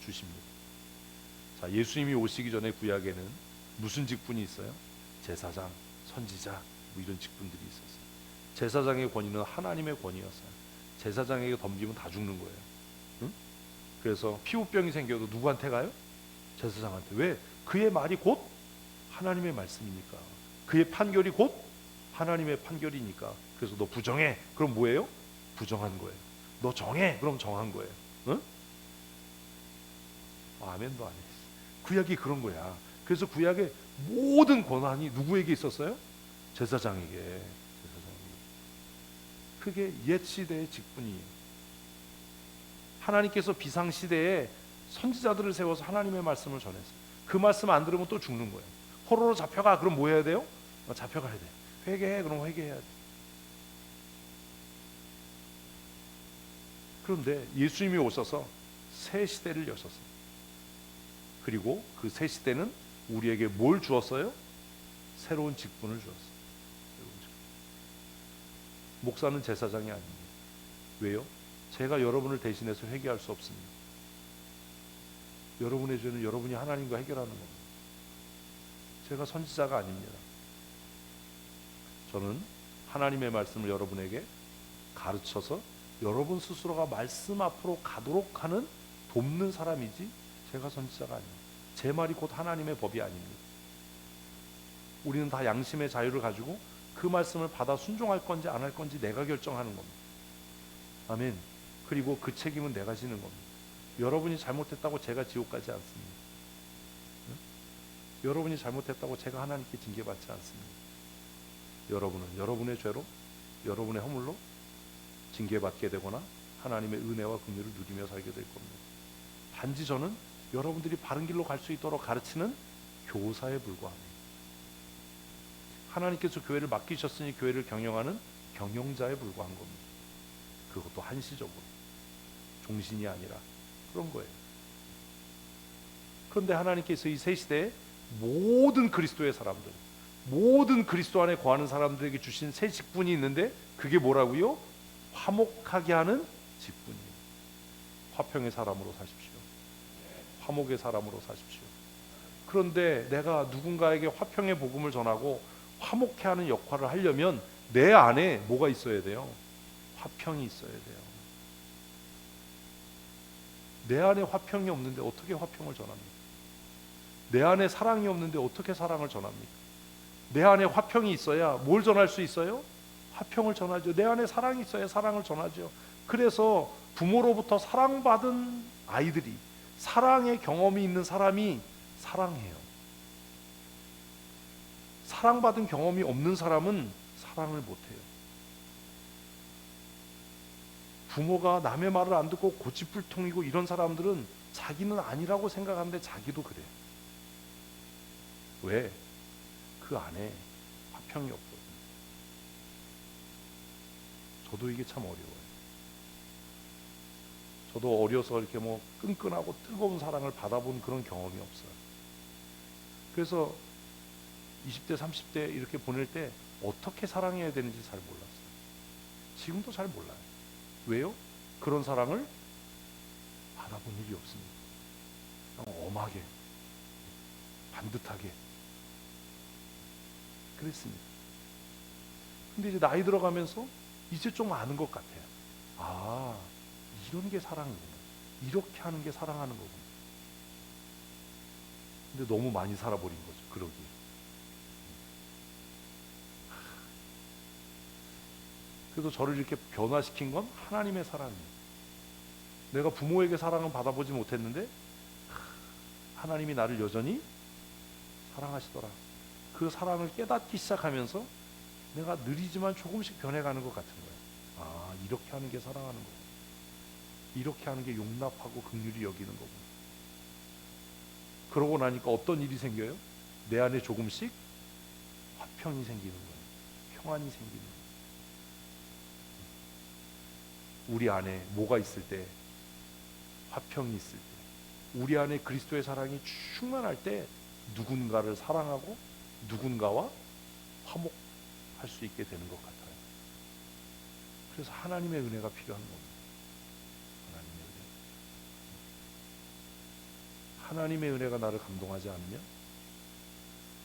주십니다. 자, 예수님이 오시기 전에 구약에는 무슨 직분이 있어요? 제사장, 선지자, 뭐 이런 직분들이 있었어요. 제사장의 권위는 하나님의 권위였어요. 제사장에게 덤비면 다 죽는 거예요. 응? 그래서 피부병이 생겨도 누구한테 가요? 제사장한테. 왜? 그의 말이 곧 하나님의 말씀이니까. 그의 판결이 곧 하나님의 판결이니까. 그래서 너 부정해. 그럼 뭐예요? 부정한 거예요. 너 정해. 그럼 정한 거예요. 응? 아멘도 안 했어. 구약이 그런 거야. 그래서 구약의 모든 권한이 누구에게 있었어요? 제사장에게. 그게 옛 시대의 직분이에요. 하나님께서 비상 시대에 선지자들을 세워서 하나님의 말씀을 전했어요. 그 말씀 안 들으면 또 죽는 거예요. 포로로 잡혀가. 그럼 뭐 해야 돼요? 잡혀가야 돼. 회개해. 그럼 회개해야 돼. 그런데 예수님이 오셔서 새 시대를 여셨어요. 그리고 그 새 시대는 우리에게 뭘 주었어요? 새로운 직분을 주었어요. 목사는 제사장이 아닙니다. 왜요? 제가 여러분을 대신해서 회개할 수 없습니다. 여러분의 죄는 여러분이 하나님과 해결하는 겁니다. 제가 선지자가 아닙니다. 저는 하나님의 말씀을 여러분에게 가르쳐서 여러분 스스로가 말씀 앞으로 가도록 하는 돕는 사람이지, 제가 선지자가 아닙니다. 제 말이 곧 하나님의 법이 아닙니다. 우리는 다 양심의 자유를 가지고 그 말씀을 받아 순종할 건지 안 할 건지 내가 결정하는 겁니다. 아멘. 그리고 그 책임은 내가 지는 겁니다. 여러분이 잘못했다고 제가 지옥 가지 않습니다. 응? 여러분이 잘못했다고 제가 하나님께 징계받지 않습니다. 여러분은 여러분의 죄로, 여러분의 허물로 징계받게 되거나 하나님의 은혜와 긍휼을 누리며 살게 될 겁니다. 단지 저는 여러분들이 바른 길로 갈 수 있도록 가르치는 교사에 불과합니다. 하나님께서 교회를 맡기셨으니 교회를 경영하는 경영자에 불과한 겁니다. 그것도 한시적으로, 종신이 아니라 그런 거예요. 그런데 하나님께서 이 새 시대에 모든 그리스도의 사람들, 모든 그리스도 안에 거하는 사람들에게 주신 새 직분이 있는데, 그게 뭐라고요? 화목하게 하는 직분이에요. 화평의 사람으로 사십시오. 화목의 사람으로 사십시오. 그런데 내가 누군가에게 화평의 복음을 전하고 화목해 하는 역할을 하려면 내 안에 뭐가 있어야 돼요? 화평이 있어야 돼요. 내 안에 화평이 없는데 어떻게 화평을 전합니까? 내 안에 사랑이 없는데 어떻게 사랑을 전합니까? 내 안에 화평이 있어야 뭘 전할 수 있어요? 화평을 전하죠. 내 안에 사랑이 있어야 사랑을 전하죠. 그래서 부모로부터 사랑받은 아이들이, 사랑의 경험이 있는 사람이 사랑해요. 사랑받은 경험이 없는 사람은 사랑을 못해요. 부모가 남의 말을 안 듣고 고집불통이고 이런 사람들은 자기는 아니라고 생각하는데 자기도 그래요. 왜? 그 안에 화평이 없거든요. 저도 이게 참 어려워요. 저도 어려서 이렇게 뭐 끈끈하고 뜨거운 사랑을 받아본 그런 경험이 없어요. 그래서 20대 30대 이렇게 보낼 때 어떻게 사랑해야 되는지 잘 몰랐어요. 지금도 잘 몰라요. 왜요? 그런 사랑을 받아본 일이 없습니다. 그냥 엄하게, 반듯하게 그랬습니다. 근데 이제 나이 들어가면서 이제 좀 아는 것 같아요. 아, 이런 게 사랑이구나. 이렇게 하는 게 사랑하는 거구나. 근데 너무 많이 살아버린 거죠. 그러기에. 그래서 저를 이렇게 변화시킨 건 하나님의 사랑이에요. 내가 부모에게 사랑은 받아보지 못했는데 하나님이 나를 여전히 사랑하시더라. 그 사랑을 깨닫기 시작하면서 내가 느리지만 조금씩 변해가는 것 같은 거예요. 아, 이렇게 하는 게 사랑하는 거고, 이렇게 하는 게 용납하고 긍휼히 여기는 거고. 그러고 나니까 어떤 일이 생겨요? 내 안에 조금씩 화평이 생기는 거예요. 평안이 생기는 거예요. 우리 안에 뭐가 있을 때 화평이 있을 때, 우리 안에 그리스도의 사랑이 충만할 때 누군가를 사랑하고 누군가와 화목할 수 있게 되는 것 같아요. 그래서 하나님의 은혜가 필요한 겁니다. 하나님의 은혜가 나를 감동하지 않으면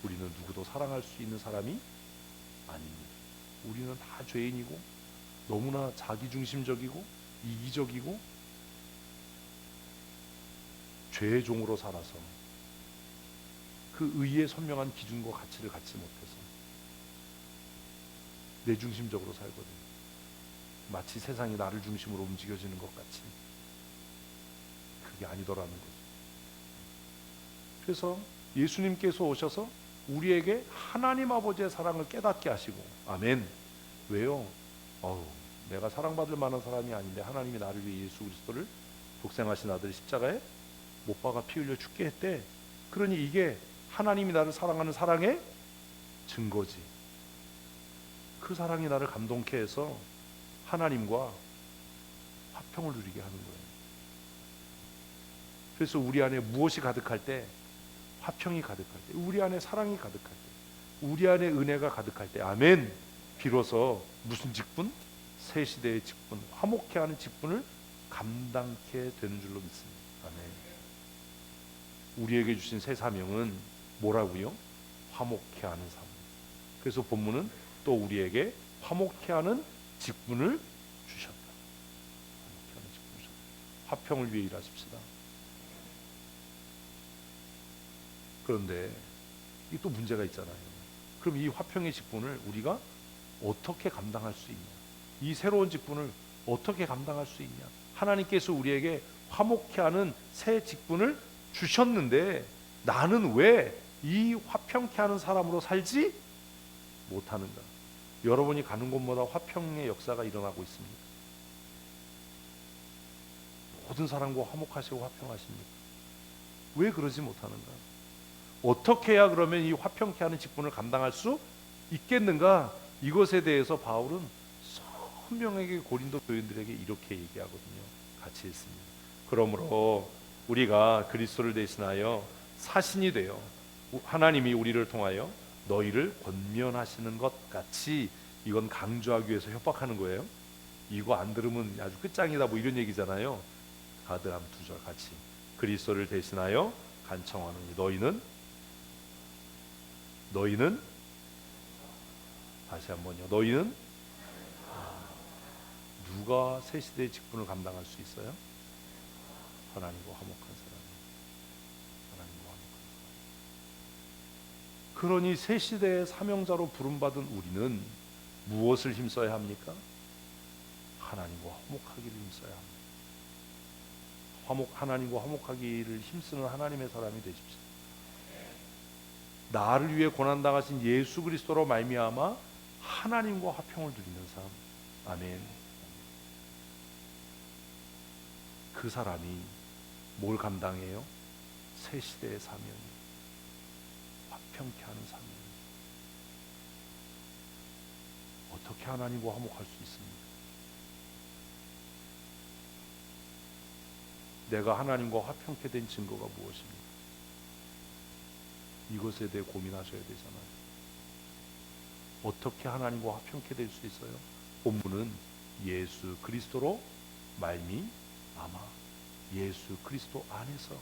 우리는 누구도 사랑할 수 있는 사람이 아닙니다. 우리는 다 죄인이고 너무나 자기중심적이고 이기적이고 죄의 종으로 살아서 그 의의 선명한 기준과 가치를 갖지 못해서 내 중심적으로 살거든요. 마치 세상이 나를 중심으로 움직여지는 것 같이. 그게 아니더라는 거죠. 그래서 예수님께서 오셔서 우리에게 하나님 아버지의 사랑을 깨닫게 하시고, 아멘. 왜요? 내가 사랑받을 만한 사람이 아닌데 하나님이 나를 위해 예수 그리스도를 독생하신 아들 십자가에 못 박아 피 흘려 죽게 했대. 그러니 이게 하나님이 나를 사랑하는 사랑의 증거지. 그 사랑이 나를 감동케 해서 하나님과 화평을 누리게 하는 거예요. 그래서 우리 안에 무엇이 가득할 때, 화평이 가득할 때, 우리 안에 사랑이 가득할 때, 우리 안에 은혜가 가득할 때, 아멘. 비로소 무슨 직분? 새 시대의 직분, 화목케 하는 직분을 감당케 되는 줄로 믿습니다. 아멘. 우리에게 주신 새 사명은 뭐라고요? 화목케 하는 삶. 그래서 본문은 또 우리에게 화목케 하는 직분을 주셨다. 화목케 하는 직분을 주셨다. 화평을 위해 일하십시다. 그런데 이 또 문제가 있잖아요. 그럼 이 화평의 직분을 우리가 어떻게 감당할 수 있냐? 이 새로운 직분을 어떻게 감당할 수 있냐? 하나님께서 우리에게 화목케 하는 새 직분을 주셨는데 나는 왜 이 화평케 하는 사람으로 살지 못하는가? 여러분이 가는 곳마다 화평의 역사가 일어나고 있습니다. 모든 사람과 화목하시고 화평하십니까? 왜 그러지 못하는가? 어떻게 해야 그러면 이 화평케 하는 직분을 감당할 수 있겠는가? 이것에 대해서 바울은 선명하게 고린도 교인들에게 이렇게 얘기하거든요. 같이 읽습니다. 그러므로 우리가 그리스도를 대신하여 사신이 되어 하나님이 우리를 통하여 너희를 권면하시는 것 같이, 이건 강조하기 위해서 협박하는 거예요. 이거 안 들으면 아주 끝장이다 뭐 이런 얘기잖아요. 다들 한 두 절 같이. 그리스도를 대신하여 간청하노니 너희는 다시 한번요. 너희는 누가 새 시대의 직분을 감당할 수 있어요? 하나님과 화목한 사람. 하나님과 화목한 사람. 그러니 새 시대의 사명자로 부름받은 우리는 무엇을 힘써야 합니까? 하나님과 화목하기를 힘써야 합니다. 하나님과 화목하기를 힘쓰는 하나님의 사람이 되십시오. 나를 위해 고난당하신 예수 그리스도로 말미암아 하나님과 화평을 누리는 삶. 아멘. 그 사람이 뭘 감당해요? 새 시대의 사명이, 화평케 하는 사명. 어떻게 하나님과 화목할 수 있습니까? 내가 하나님과 화평케 된 증거가 무엇입니까? 이것에 대해 고민하셔야 되잖아요. 어떻게 하나님과 화평케 될 수 있어요? 본문은 예수 그리스도로 말미암아, 예수 그리스도 안에서,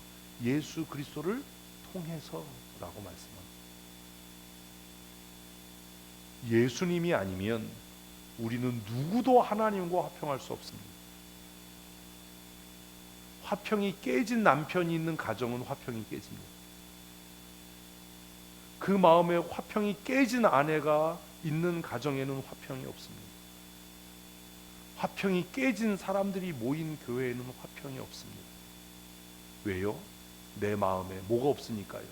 예수 그리스도를 통해서라고 말씀합니다. 예수님이 아니면 우리는 누구도 하나님과 화평할 수 없습니다. 화평이 깨진 남편이 있는 가정은 화평이 깨집니다. 그 마음에 화평이 깨진 아내가 있는 가정에는 화평이 없습니다. 화평이 깨진 사람들이 모인 교회에는 화평이 없습니다. 왜요? 내 마음에 뭐가 없으니까요?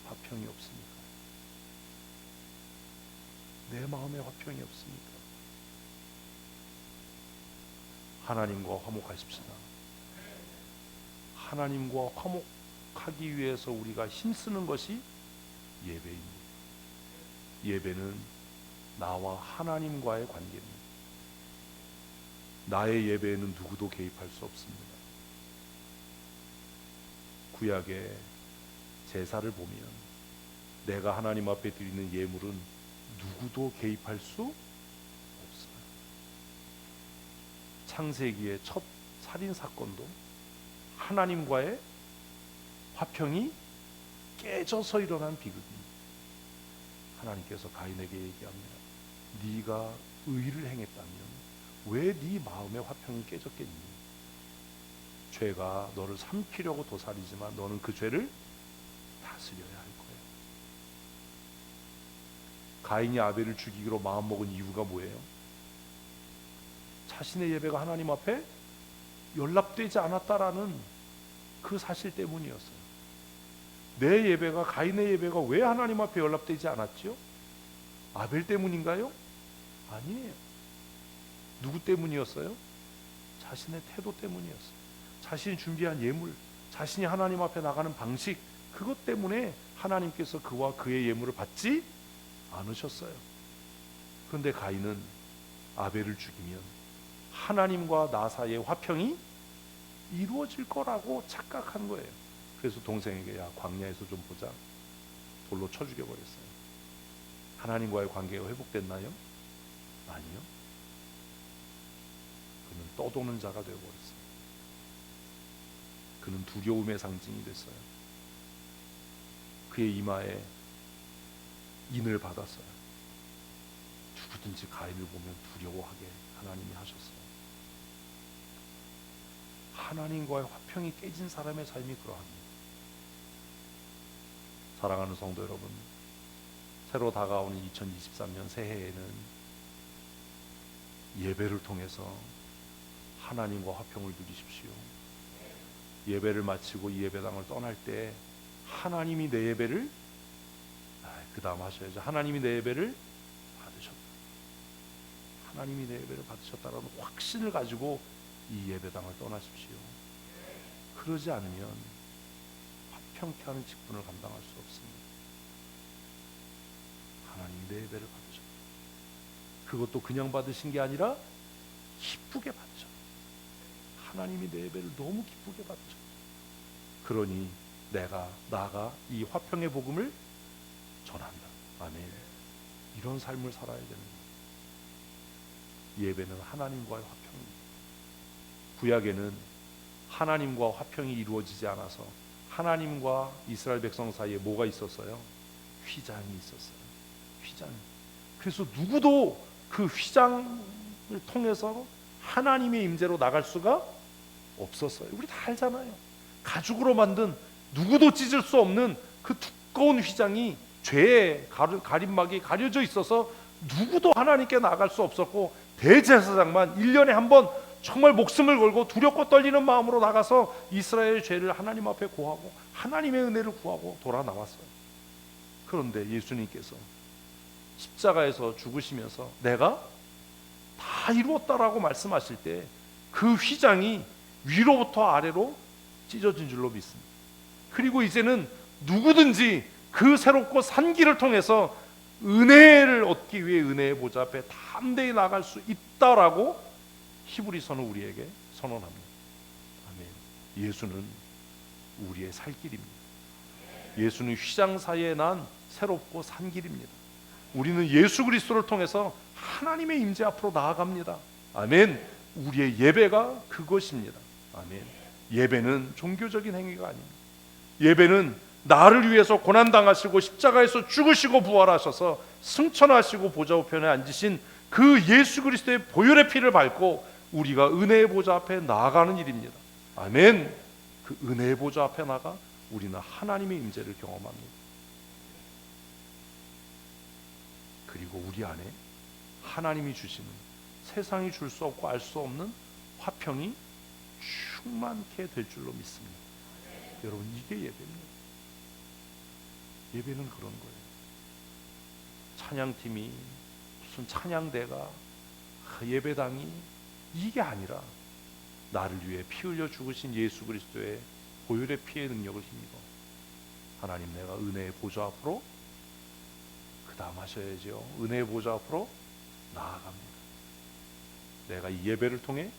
화평이 없으니까. 내 마음에 화평이 없으니까. 하나님과 화목하십시다. 하나님과 화목하기 위해서 우리가 힘쓰는 것이 예배입니다. 예배는 나와 하나님과의 관계입니다. 나의 예배에는 누구도 개입할 수 없습니다. 구약의 제사를 보면 내가 하나님 앞에 드리는 예물은 누구도 개입할 수 없어요. 창세기의 첫 살인 사건도 하나님과의 화평이 깨져서 일어난 비극입니다. 하나님께서 가인에게 얘기합니다. 네가 의를 행했다면 왜 네 마음의 화평이 깨졌겠니? 죄가 너를 삼키려고 도살이지만 너는 그 죄를 다스려야 할 거예요. 가인이 아벨을 죽이기로 마음먹은 이유가 뭐예요? 자신의 예배가 하나님 앞에 연락되지 않았다라는 그 사실 때문이었어요. 내 예배가, 가인의 예배가 왜 하나님 앞에 연락되지 않았죠? 아벨 때문인가요? 아니에요. 누구 때문이었어요? 자신의 태도 때문이었어요. 자신이 준비한 예물, 자신이 하나님 앞에 나가는 방식, 그것 때문에 하나님께서 그와 그의 예물을 받지 않으셨어요. 그런데 가인은 아벨을 죽이면 하나님과 나 사이의 화평이 이루어질 거라고 착각한 거예요. 그래서 동생에게 야 광야에서 좀 보자, 돌로 쳐 죽여버렸어요. 하나님과의 관계가 회복됐나요? 아니요. 그는 떠도는 자가 되어버렸어요. 그는 두려움의 상징이 됐어요. 그의 이마에 인을 받았어요. 누구든지 가인을 보면 두려워하게 하나님이 하셨어요. 하나님과의 화평이 깨진 사람의 삶이 그러합니다. 사랑하는 성도 여러분, 새로 다가오는 2023년 새해에는 예배를 통해서 하나님과 화평을 누리십시오. 예배를 마치고 이 예배당을 떠날 때 하나님이 내 예배를 그 다음 하셔야죠. 하나님이 내 예배를 받으셨다. 하나님이 내 예배를 받으셨다라는 확신을 가지고 이 예배당을 떠나십시오. 그러지 않으면 화평케 하는 직분을 감당할 수 없습니다. 하나님이 내 예배를 받으셨다. 그것도 그냥 받으신 게 아니라 기쁘게 받으셨다. 하나님이 내 예배를 너무 기쁘게 받으셨다. 그러니 나가 이 화평의 복음을 전한다. 아멘. 이런 삶을 살아야 되는 거예요. 예배는 하나님과의 화평입니다. 구약에는 하나님과 화평이 이루어지지 않아서 하나님과 이스라엘 백성 사이에 뭐가 있었어요? 휘장이 있었어요. 휘장. 그래서 누구도 그 휘장을 통해서 하나님의 임재로 나갈 수가 없었어요. 우리 다 알잖아요. 가죽으로 만든 누구도 찢을 수 없는 그 두꺼운 휘장이 죄의 가림막이 가려져 있어서 누구도 하나님께 나갈 수 없었고, 대제사장만 1년에 한 번 정말 목숨을 걸고 두렵고 떨리는 마음으로 나가서 이스라엘의 죄를 하나님 앞에 고하고 하나님의 은혜를 구하고 돌아 나왔어요. 그런데 예수님께서 십자가에서 죽으시면서 내가 다 이루었다라고 말씀하실 때 그 휘장이 위로부터 아래로 찢어진 줄로 믿습니다. 그리고 이제는 누구든지 그 새롭고 산 길을 통해서 은혜를 얻기 위해 은혜의 보좌 앞에 담대히 나갈 수 있다라고 히브리서는 우리에게 선언합니다. 아멘. 예수는 우리의 살 길입니다. 예수는 휘장 사이에 난 새롭고 산 길입니다. 우리는 예수 그리스도를 통해서 하나님의 임재 앞으로 나아갑니다. 아멘. 우리의 예배가 그것입니다. 아멘. 예배는 종교적인 행위가 아닙니다. 예배는 나를 위해서 고난당하시고 십자가에서 죽으시고 부활하셔서 승천하시고 보좌 우편에 앉으신 그 예수 그리스도의 보혈의 피를 밟고 우리가 은혜의 보좌 앞에 나아가는 일입니다. 아멘. 그 은혜의 보좌 앞에 나가 우리는 하나님의 임재를 경험합니다. 그리고 우리 안에 하나님이 주시는 세상이 줄 수 없고 알 수 없는 화평이 충만케 될 줄로 믿습니다. 여러분, 이게 예배입니다. 예배는 그런 거예요. 찬양팀이 무슨 찬양대가 예배당이 이게 아니라 나를 위해 피 흘려 죽으신 예수 그리스도의 보혈의 피의 능력을 힘입어 하나님, 내가 은혜의 보좌 앞으로, 그 다음 하셔야죠, 은혜의 보좌 앞으로 나아갑니다. 내가 이 예배를 통해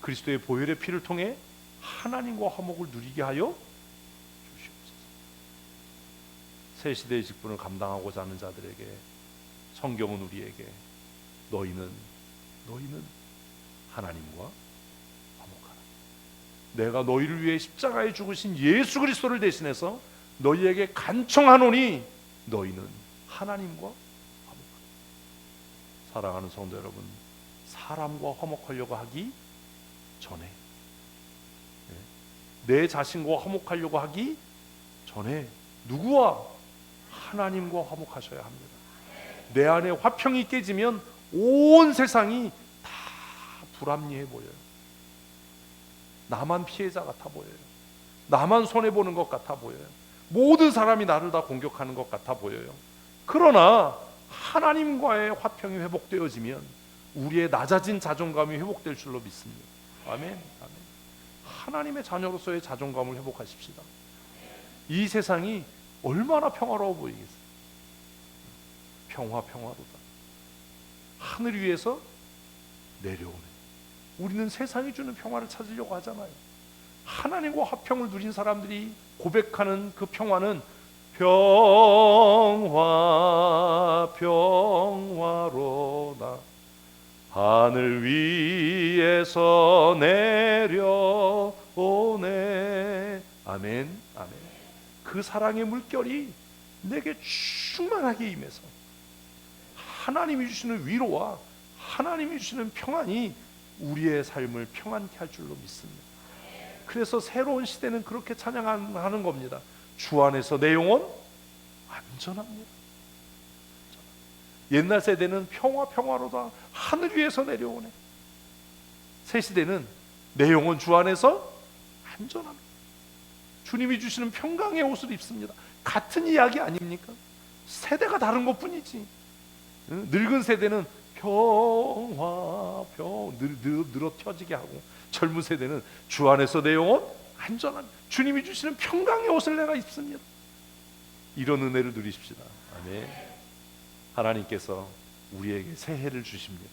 그리스도의 보혈의 피를 통해 하나님과 화목을 누리게 하여 새 시대의 직분을 감당하고자 하는 자들에게 성경은 우리에게 너희는 하나님과 화목하라. 내가 너희를 위해 십자가에 죽으신 예수 그리스도를 대신해서 너희에게 간청하노니 너희는 하나님과 화목하라. 사랑하는 성도 여러분, 사람과 화목하려고 하기 전에, 내 자신과 화목하려고 하기 전에 누구와? 하나님과 화목하셔야 합니다. 내 안에 화평이 깨지면 온 세상이 다 불합리해 보여요. 나만 피해자 같아 보여요. 나만 손해보는 것 같아 보여요. 모든 사람이 나를 다 공격하는 것 같아 보여요. 그러나 하나님과의 화평이 회복되어지면 우리의 낮아진 자존감이 회복될 줄로 믿습니다. 아멘. 아멘. 하나님의 자녀로서의 자존감을 회복하십시다. 이 세상이 얼마나 평화로워 보이겠어요. 평화로다. 하늘 위에서 내려오네. 우리는 세상이 주는 평화를 찾으려고 하잖아요. 하나님과 화평을 누린 사람들이 고백하는 그 평화는 평화로다. 하늘 위에서 내려오네. 아멘. 아멘. 그 사랑의 물결이 내게 충만하게 임해서 하나님이 주시는 위로와 하나님이 주시는 평안이 우리의 삶을 평안케 할 줄로 믿습니다. 그래서 새로운 시대는 그렇게 찬양하는 겁니다. 주 안에서 내 영혼 안전합니다. 옛날 세대는 평화로다. 하늘 위에서 내려오네. 새 시대는 내 영혼 주 안에서 안전합니다. 주님이 주시는 평강의 옷을 입습니다. 같은 이야기 아닙니까? 세대가 다른 것뿐이지. 늙은 세대는 늘어 펴지게 하고, 젊은 세대는 주 안에서 내 영혼 안전한, 주님이 주시는 평강의 옷을 내가 입습니다. 이런 은혜를 누리십시다. 아멘. 하나님께서 우리에게 새해를 주십니다.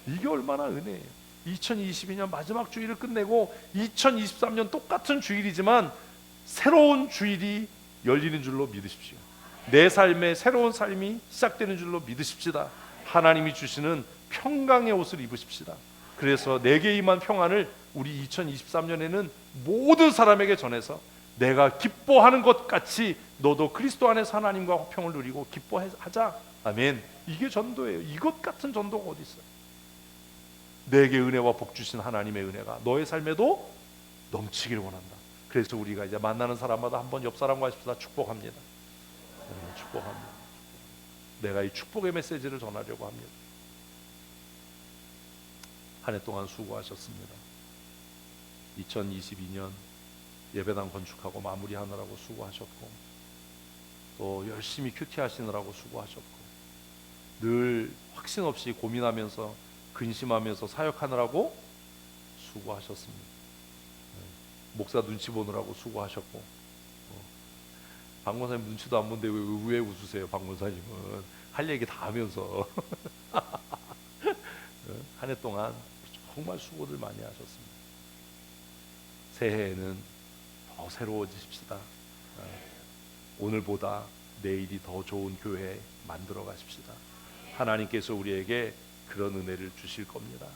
이게 얼마나 은혜예요. 2022년 마지막 주일을 끝내고 2023년 똑같은 주일이지만 새로운 주일이 열리는 줄로 믿으십시오. 내 삶에 새로운 삶이 시작되는 줄로 믿으십시다. 하나님이 주시는 평강의 옷을 입으십시다. 그래서 내게 임한 평안을 우리 2023년에는 모든 사람에게 전해서 내가 기뻐하는 것 같이 너도 그리스도 안에서 하나님과 화평을 누리고 기뻐하자. 아멘. 이게 전도예요. 이것 같은 전도가 어디 있어요? 내게 은혜와 복 주신 하나님의 은혜가 너의 삶에도 넘치기를 원한다. 그래서 우리가 이제 만나는 사람마다 한번 옆 사람과 하십시다. 축복합니다. 축복합니다. 내가 이 축복의 메시지를 전하려고 합니다. 한 해 동안 수고하셨습니다. 2022년 예배당 건축하고 마무리하느라고 수고하셨고, 또 열심히 큐티 하시느라고 수고하셨고, 늘 확신 없이 고민하면서 근심하면서 사역하느라고 수고하셨습니다. 목사 눈치 보느라고 수고하셨고, 박 목사님 눈치도 안 보는데 왜 웃으세요? 박 목사님은 할 얘기 다 하면서 한 해 동안 정말 수고들 많이 하셨습니다. 새해에는 더 새로워지십시다. 오늘보다 내일이 더 좋은 교회 만들어 가십시다. 하나님께서 우리에게 그런 은혜를 주실 겁니다.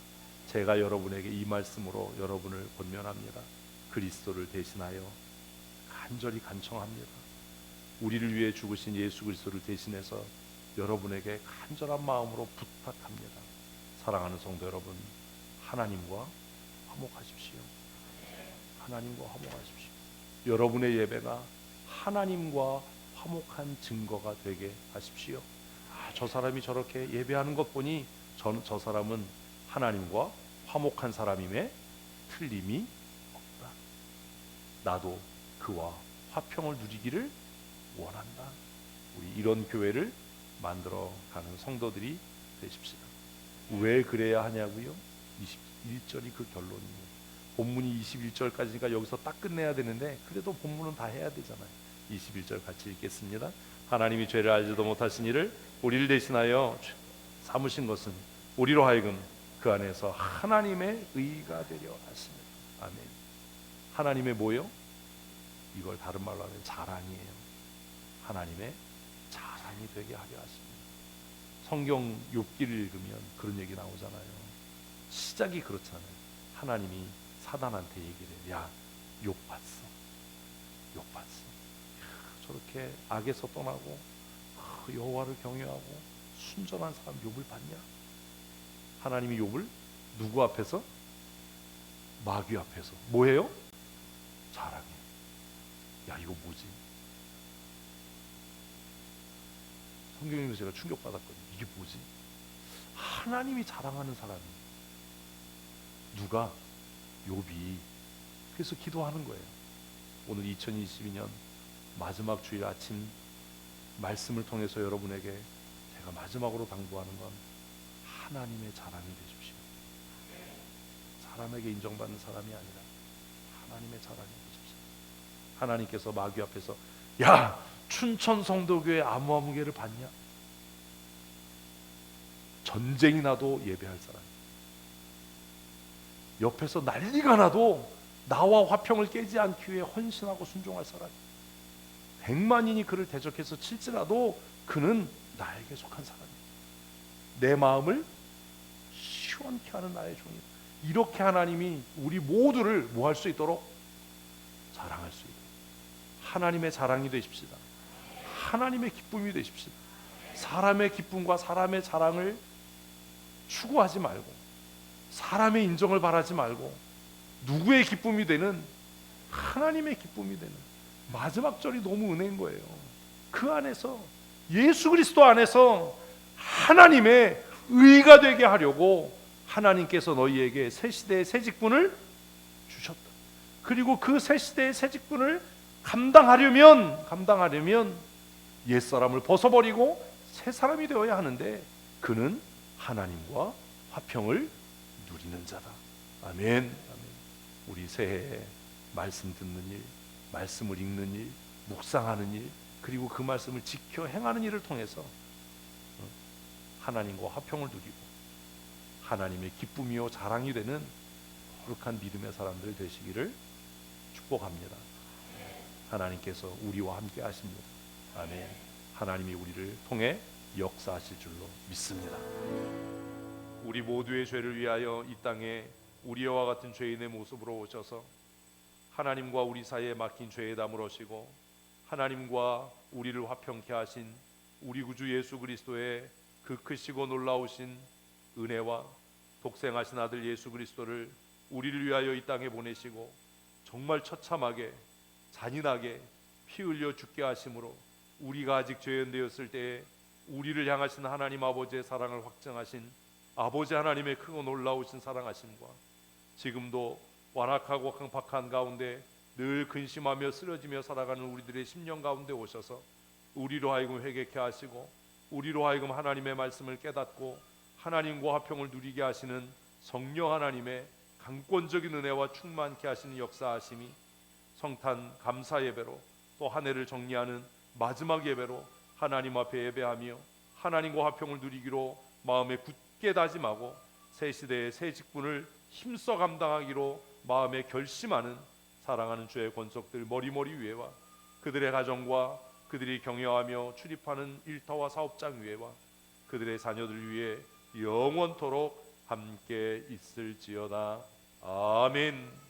제가 여러분에게 이 말씀으로 여러분을 권면합니다. 그리스도를 대신하여 간절히 간청합니다. 우리를 위해 죽으신 예수 그리스도를 대신해서 여러분에게 간절한 마음으로 부탁합니다. 사랑하는 성도 여러분, 하나님과 화목하십시오. 하나님과 화목하십시오. 여러분의 예배가 하나님과 화목한 증거가 되게 하십시오. 저 사람이 저렇게 예배하는 것 보니 저 사람은 하나님과 화목한 사람임에 틀림이 없다. 나도 그와 화평을 누리기를 원한다. 우리 이런 교회를 만들어가는 성도들이 되십시다. 왜 그래야 하냐고요? 21절이 그 결론이에요. 본문이 21절까지니까 여기서 딱 끝내야 되는데 그래도 본문은 다 해야 되잖아요. 21절 같이 읽겠습니다. 하나님이 죄를 알지도 못하신 이를 우리를 대신하여 삼으신 것은 우리로 하여금 그 안에서 하나님의 의가 되려 하십니다. 아멘. 하나님의 뭐요? 이걸 다른 말로 하면 자랑이에요. 하나님의 자랑이 되게 하려 하십니다. 성경 욥기를 읽으면 그런 얘기 나오잖아요. 시작이 그렇잖아요. 하나님이 사단한테 얘기를 해요. 야, 욥 봤어? 욥 봤어? 저렇게 악에서 떠나고 여호와를 경외하고 순전한 사람 욥을 봤냐? 하나님이 욥을 누구 앞에서? 마귀 앞에서 뭐해요? 자랑해. 야, 이거 뭐지? 성경에서 제가 충격받았거든요. 이게 뭐지? 하나님이 자랑하는 사람이 누가? 욥이. 그래서 기도하는 거예요. 오늘 2022년 마지막 주일 아침 말씀을 통해서 여러분에게 제가 마지막으로 당부하는 건 하나님의 자랑이 되십시오. 사람에게 인정받는 사람이 아니라 하나님의 자랑이 되십시오. 하나님께서 마귀 앞에서 야, 춘천 성도교회 아무개를 봤냐? 전쟁이 나도 예배할 사람, 옆에서 난리가 나도 나와 화평을 깨지 않기 위해 헌신하고 순종할 사람, 100만인이 그를 대적해서 칠지라도 그는 나에게 속한 사람이야. 내 마음을 시원케 하는 나의 종이다. 이렇게 하나님이 우리 모두를 뭐 할 수 있도록? 자랑할 수 있도록. 하나님의 자랑이 되십시다. 하나님의 기쁨이 되십시다. 사람의 기쁨과 사람의 자랑을 추구하지 말고, 사람의 인정을 바라지 말고, 누구의 기쁨이 되는? 하나님의 기쁨이 되는 마지막 절이 너무 은혜인 거예요. 그 안에서, 예수 그리스도 안에서 하나님의 의가 되게 하려고 하나님께서 너희에게 새 시대의 새 직분을 주셨다. 그리고 그 새 시대의 새 직분을 감당하려면 옛사람을 벗어버리고 새 사람이 되어야 하는데, 그는 하나님과 화평을 누리는 자다. 아멘. 아멘. 우리 새해에 말씀 듣는 일, 말씀을 읽는 일, 묵상하는 일, 그리고 그 말씀을 지켜 행하는 일을 통해서 하나님과 화평을 누리고 하나님의 기쁨이요 자랑이 되는 거룩한 믿음의 사람들 되시기를 축복합니다. 하나님께서 우리와 함께 하십니다. 아멘. 하나님이 우리를 통해 역사하실 줄로 믿습니다. 우리 모두의 죄를 위하여 이 땅에 우리와 같은 죄인의 모습으로 오셔서 하나님과 우리 사이에 막힌 죄의 담을 오시고 하나님과 우리를 화평케 하신 우리 구주 예수 그리스도의 그 크시고 놀라우신 은혜와 독생하신 아들 예수 그리스도를 우리를 위하여 이 땅에 보내시고 정말 처참하게 잔인하게 피 흘려 죽게 하심으로 우리가 아직 죄인 되었을 때에 우리를 향하신 하나님 아버지의 사랑을 확증하신 아버지 하나님의 크고 놀라우신 사랑하심과 지금도 완악하고 강팍한 가운데 늘 근심하며 쓰러지며 살아가는 우리들의 심령 가운데 오셔서 우리로 하여금 회개케 하시고 우리로 하여금 하나님의 말씀을 깨닫고 하나님과 화평을 누리게 하시는 성령 하나님의 강권적인 은혜와 충만케 하시는 역사하심이 성탄 감사 예배로 또 한 해를 정리하는 마지막 예배로 하나님 앞에 예배하며 하나님과 화평을 누리기로 마음에 굳게 다짐하고 새 시대의 새 직분을 힘써 감당하기로 마음에 결심하는 사랑하는 주의 권속들 머리머리 위에와 그들의 가정과 그들이 경영하며 출입하는 일터와 사업장 위에와 그들의 자녀들 위에 영원토록 함께 있을지어다. 아멘.